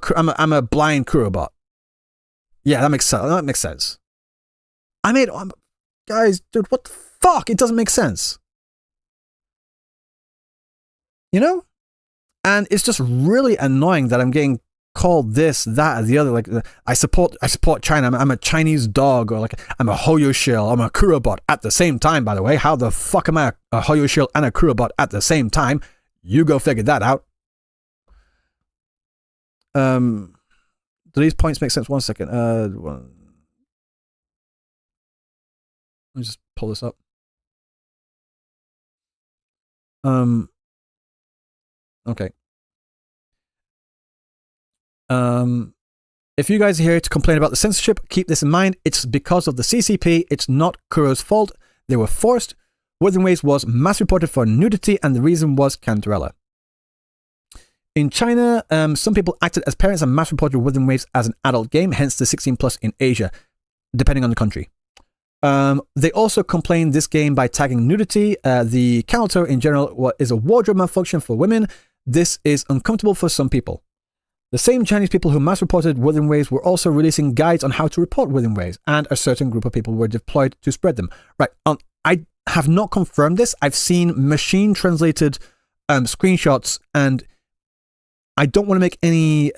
A: a blind Kuro bot. Yeah, that makes sense. That makes sense. Guys, dude, what the fuck? It doesn't make sense. You know? And it's just really annoying that I'm getting called this, that, or the other. Like, I support China. I'm a Chinese dog, or like I'm a Hoyo shell. I'm a Kuro bot at the same time. By the way, how the fuck am I a Hoyo shell and a Kuro bot at the same time? You go figure that out. Do these points make sense? 1 second. Let me just pull this up. Okay. If you guys are here to complain about the censorship, keep this in mind. It's because of the CCP. It's not Kuro's fault. They were forced. Within Waves was mass reported for nudity, and the reason was Cantarella. In China, some people acted as parents and mass reported Within Waves as an adult game, hence the 16+ in Asia, depending on the country. They also complained this game by tagging nudity. The counter in general is a wardrobe malfunction for women. This is uncomfortable for some people. The same Chinese people who mass reported Within Waves were also releasing guides on how to report Within Waves, and a certain group of people were deployed to spread them. Right. I have not confirmed this. I've seen machine translated screenshots, and I don't want to make any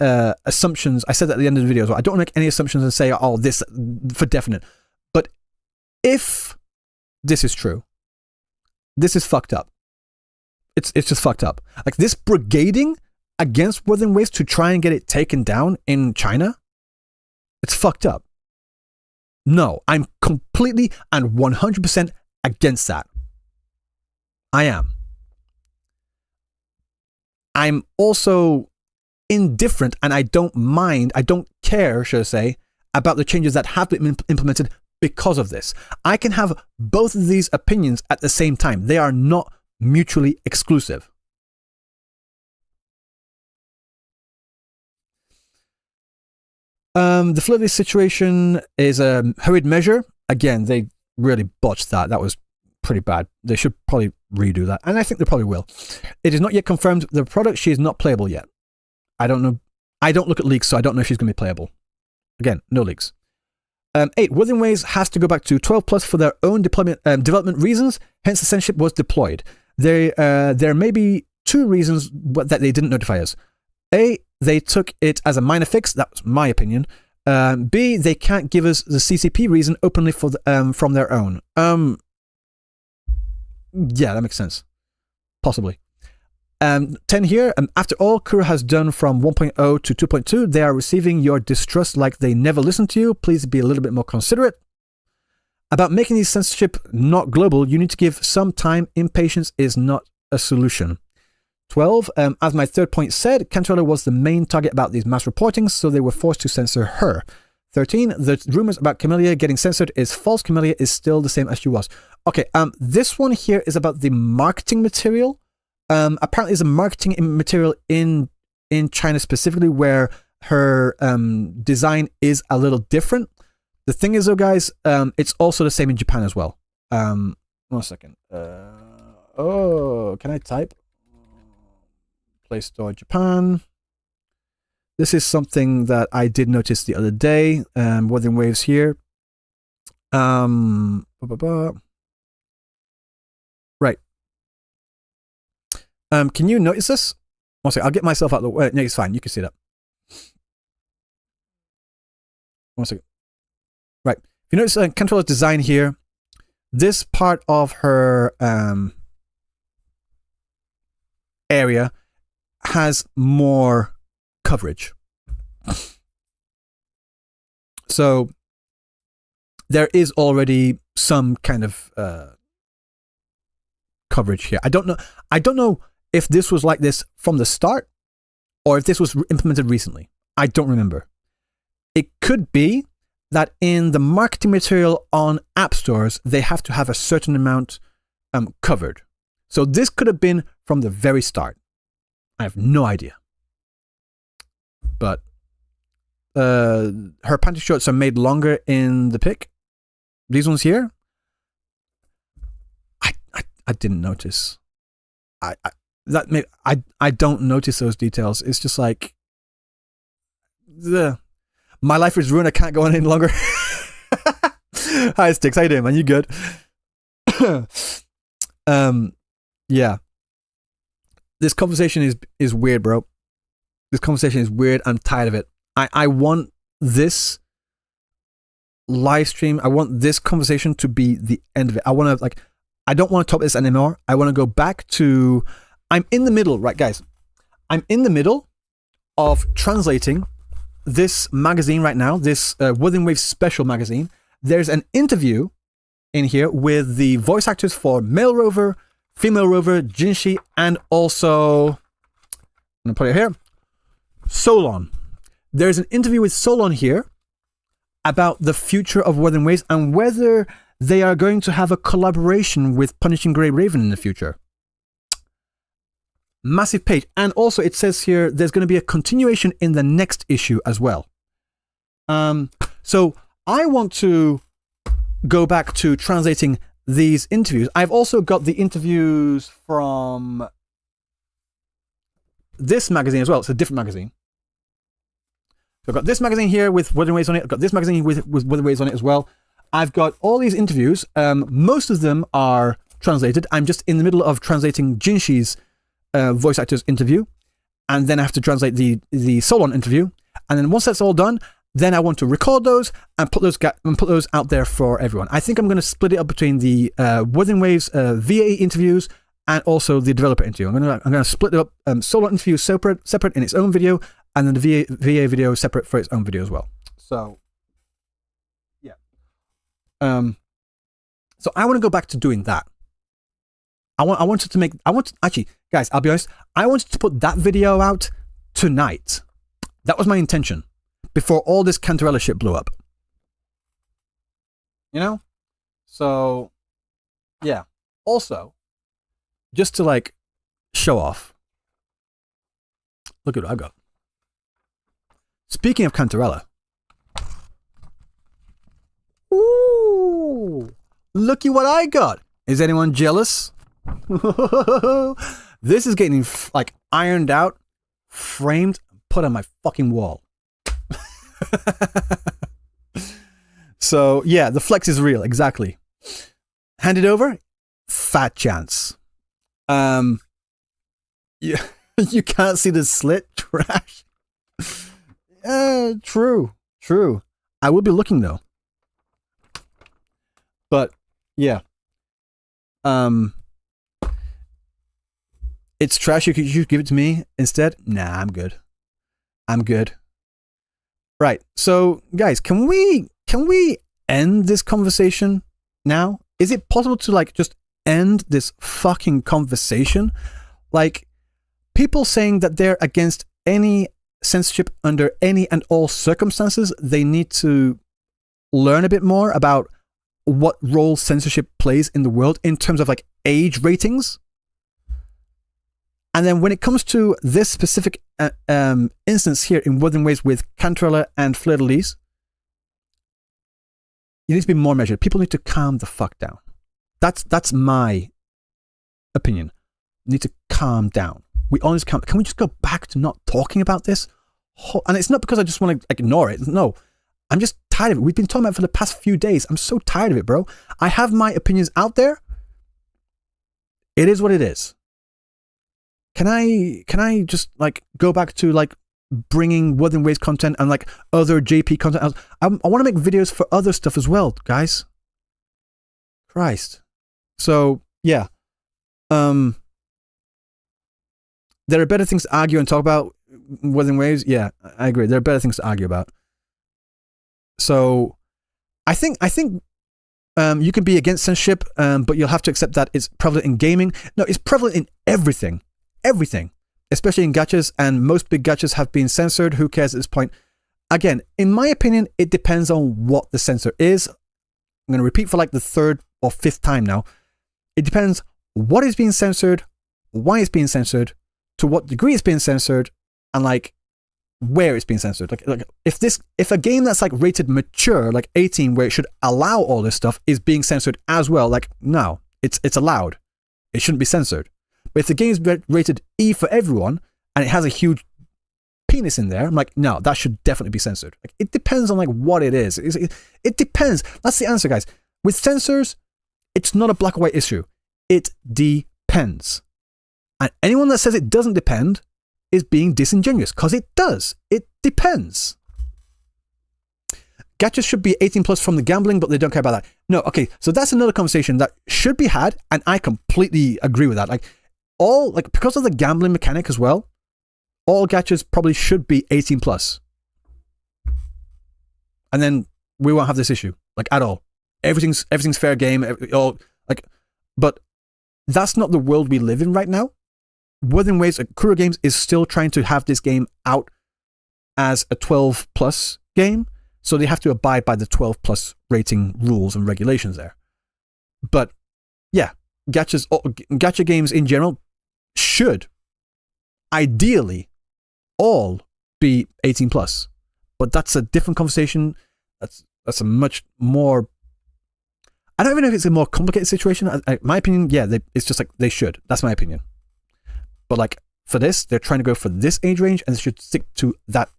A: assumptions. I said that at the end of the video, so I don't want to make any assumptions and say, oh, this for definite. But if this is true, this is fucked up. It's just fucked up. Like, this brigading against Within Waves to try and get it taken down in China, it's fucked up. No, I'm completely and 100% against that. I am. I'm also indifferent, and I don't mind, I don't care, should I say, about the changes that have been implemented because of this. I can have both of these opinions at the same time. They are not mutually exclusive. The fluidity situation is a hurried measure. Again, they really botched that. That was pretty bad. They should probably redo that, and I think they probably will. It is not yet confirmed the product. She is not playable yet. I don't know. I don't look at leaks, so I don't know if she's going to be playable. Again, no leaks. 8. Within Waves has to go back to 12+ for their own development reasons, hence the censorship was deployed. There may be 2 reasons that they didn't notify us. A, they took it as a minor fix. That's my opinion. B, they can't give us the CCP reason openly from their own. Yeah, that makes sense. Possibly. 10 here. After all Kuro has done from 1.0 to 2.2, they are receiving your distrust like they never listened to you. Please be a little bit more considerate. About making these censorship not global, you need to give some time. Impatience is not a solution. 12. As my third point said, Cantarella was the main target about these mass reportings, so they were forced to censor her. 13. The rumors about Camellia getting censored is false. Camellia is still the same as she was. Okay, this one here is about the marketing material. Apparently there's a marketing material in China specifically where her design is a little different. The thing is though, guys, it's also the same in Japan as well. 1 second. Can I type? Play Store Japan. This is something that I did notice the other day. Wuthering Waves here. Right. Can you notice this? 1 second. I'll get myself out of the way. No, it's fine. You can see that. 1 second. Right. If you notice Cantarella's design here, this part of her area has more coverage. So there is already some kind of coverage here. I don't know if this was like this from the start or if this was implemented recently. I don't remember. It could be that in the marketing material on app stores, they have to have a certain amount covered. So this could have been from the very start. I have no idea. But her panty shorts are made longer in the pic. These ones here, I didn't notice. I don't notice those details. It's just like my life is ruined. I can't go on any longer. Hi Sticks, how you doing, man? You good? Yeah. This conversation is weird, bro. This conversation is weird. I'm tired of it. I want this live stream. I want this conversation to be the end of it. I want to I don't want to talk this anymore. I want to go back to. I'm in the middle, right, guys? I'm in the middle of translating this magazine right now. This Wuthering Waves special magazine. There's an interview in here with the voice actors for Male Rover, Female Rover, Jinshi, and also I'm gonna put it here. Solon. There's an interview with Solon here about the future of Wuthering Waves and whether they are going to have a collaboration with Punishing Grey Raven in the future. Massive page. And also it says here there's going to be a continuation in the next issue as well. So I want to go back to translating these interviews. I've also got the interviews from this magazine as well. It's a different magazine. So I've got this magazine here with Wuthering Waves on it. I've got this magazine with Wuthering Waves on it as well. I've got all these interviews. Most of them are translated. I'm just in the middle of translating Jinshi's voice actor's interview. And then I have to translate the Solon interview. And then once that's all done, then I want to record those and put those out there for everyone. I think I'm going to split it up between the Wuthering Waves VA interviews and also the developer interview. I'm going to split it up. Solon interview separate in its own video, and then the VA video separate for its own video as well. So, yeah. So I want to go back to doing that. Actually, guys, I'll be honest. I wanted to put that video out tonight. That was my intention before all this Cantarella shit blew up. You know? So, yeah. Also, just to show off. Look at what I've got. Speaking of Cantarella. Ooh! Looky what I got. Is anyone jealous? This is getting ironed out, framed, put on my fucking wall. So yeah, the flex is real, exactly. Hand it over, fat chance. You can't see the slit, trash. True. I will be looking though. But yeah. It's trash. You could give it to me instead. Nah, I'm good. Right. So, guys, can we end this conversation now? Is it possible to just end this fucking conversation? People saying that they're against any censorship under any and all circumstances. They need to learn a bit more about what role censorship plays in the world in terms of like age ratings. And then when it comes to this specific instance here in Wuthering Waves with Cantrella and Fleur de Lis, you need to be more measured. People need to calm the fuck down. That's my opinion. You need to calm down. We always calm. Can we just go back to not talking about this? And it's not because I just want to ignore it. No, I'm just tired of it. We've been talking about it for the past few days. I'm so tired of it, bro. I have my opinions out there. It is what it is. Can I just like go back to like bringing Wuthering Waves content and like other JP content? I want to make videos for other stuff as well, guys. Christ. So yeah, there are better things to argue and talk about. Wuthering Waves, yeah, I agree. There are better things to argue about. So I think you can be against censorship, but you'll have to accept that it's prevalent in gaming. No, it's prevalent in everything. Everything, especially in gachas, and most big gachas have been censored. Who cares at this point? Again, in my opinion, it depends on what the censor is. I'm going to repeat for like the third or fifth time now. It depends what is being censored, why it's being censored, to what degree it's being censored, and like where it's being censored. Like if a game that's like rated mature, like 18, where it should allow all this stuff, is being censored as well, like no, it's allowed. It shouldn't be censored. But if the game is rated E for everyone and it has a huge penis in there, I'm like, no, that should definitely be censored. Like, it depends on like what it is. It depends. That's the answer, guys. With censors, it's not a black or white issue. It depends. And anyone that says it doesn't depend is being disingenuous, because it does. It depends. Gachas should be 18 plus from the gambling, but they don't care about that. No, okay, so that's another conversation that should be had, and I completely agree with that. Because of the gambling mechanic as well, all gachas probably should be 18 plus. And then we won't have this issue, like, at all. Everything's fair game, but that's not the world we live in right now. Wuthering Waves, Kuro Games is still trying to have this game out as a 12 plus game, so they have to abide by the 12 plus rating rules and regulations there. But yeah, gacha games in general should ideally all be 18 plus, but that's a different conversation. That's a much more, I don't even know if it's a more complicated situation. My opinion, yeah, it's just like they should. That's my opinion. But like for this, they're trying to go for this age range, and they should stick to that,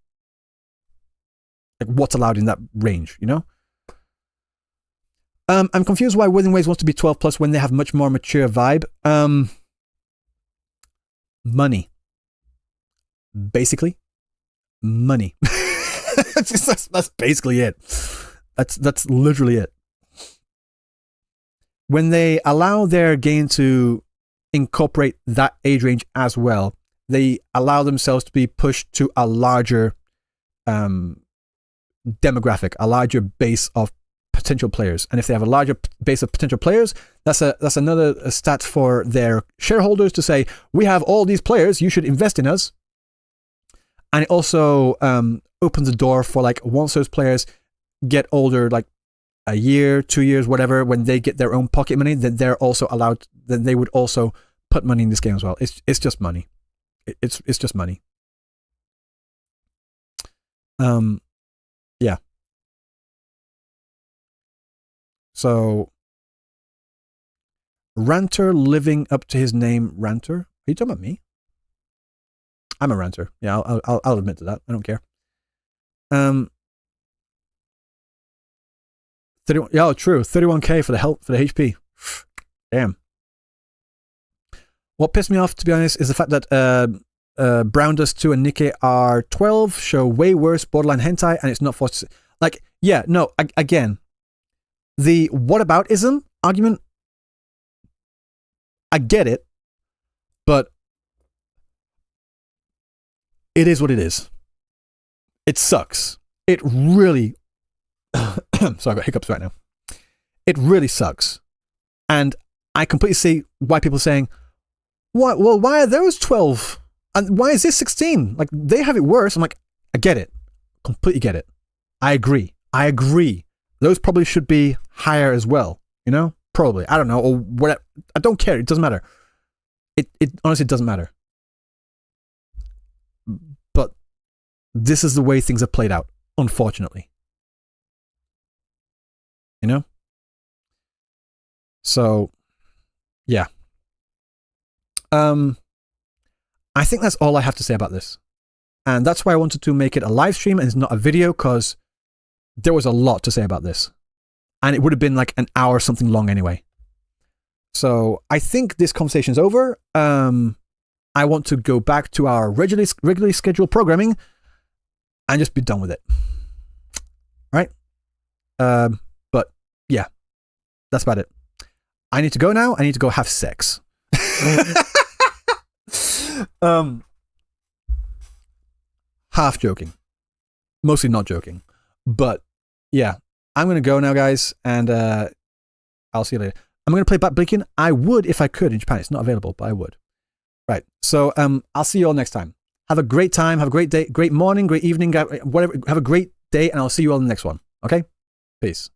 A: like what's allowed in that range, you know? I'm confused why Wuthering Waves wants to be 12 plus when they have much more mature vibe. Money. Basically, money. that's basically it. That's literally it. When they allow their game to incorporate that age range as well, they allow themselves to be pushed to a larger demographic, a larger base of potential players. And if they have a larger base of potential players, that's another stat for their shareholders to say, we have all these players, you should invest in us. And it also opens the door for, like, once those players get older, like a year, 2 years, whatever, when they get their own pocket money, then they're also allowed, then they would also put money in this game as well. It's just money. It's just money. Yeah. So, ranter living up to his name, ranter. Are you talking about me? I'm a ranter. Yeah, I'll admit to that. I don't care. 31. Yeah, true. 31k for the health, for the HP. Damn. What pissed me off, to be honest, is the fact that Brown Dust 2 and Nikke are 12 show way worse borderline hentai, and it's not forced. Like, yeah, no. Again, the whataboutism argument, I get it, but it is what it is. It sucks. It really. Sorry, I got hiccups right now. It really sucks. And I completely see why people are saying, "What? Well, why are those 12 And why is this 16? Like, they have it worse. I'm like, I get it. Completely get it. I agree. Those probably should be higher as well. You know? Probably. I don't know. Or whatever. I don't care. It doesn't matter. It honestly doesn't matter. But this is the way things have played out, unfortunately. You know? So, yeah. I think that's all I have to say about this. And that's why I wanted to make it a live stream and it's not a video, because there was a lot to say about this. And it would have been like an hour something long anyway. So I think this conversation is over. I want to go back to our regularly scheduled programming and just be done with it. Right? But yeah, that's about it. I need to go now. I need to go have sex. Half joking, mostly not joking, but yeah, I'm gonna go now, guys, and I'll see you later. I'm gonna play Backblinking. I would if I could in Japan. It's not available, but I would. Right. So I'll see you all next time. Have a great time. Have a great day. Great morning. Great evening. Whatever. Have a great day, and I'll see you all in the next one. Okay. Peace.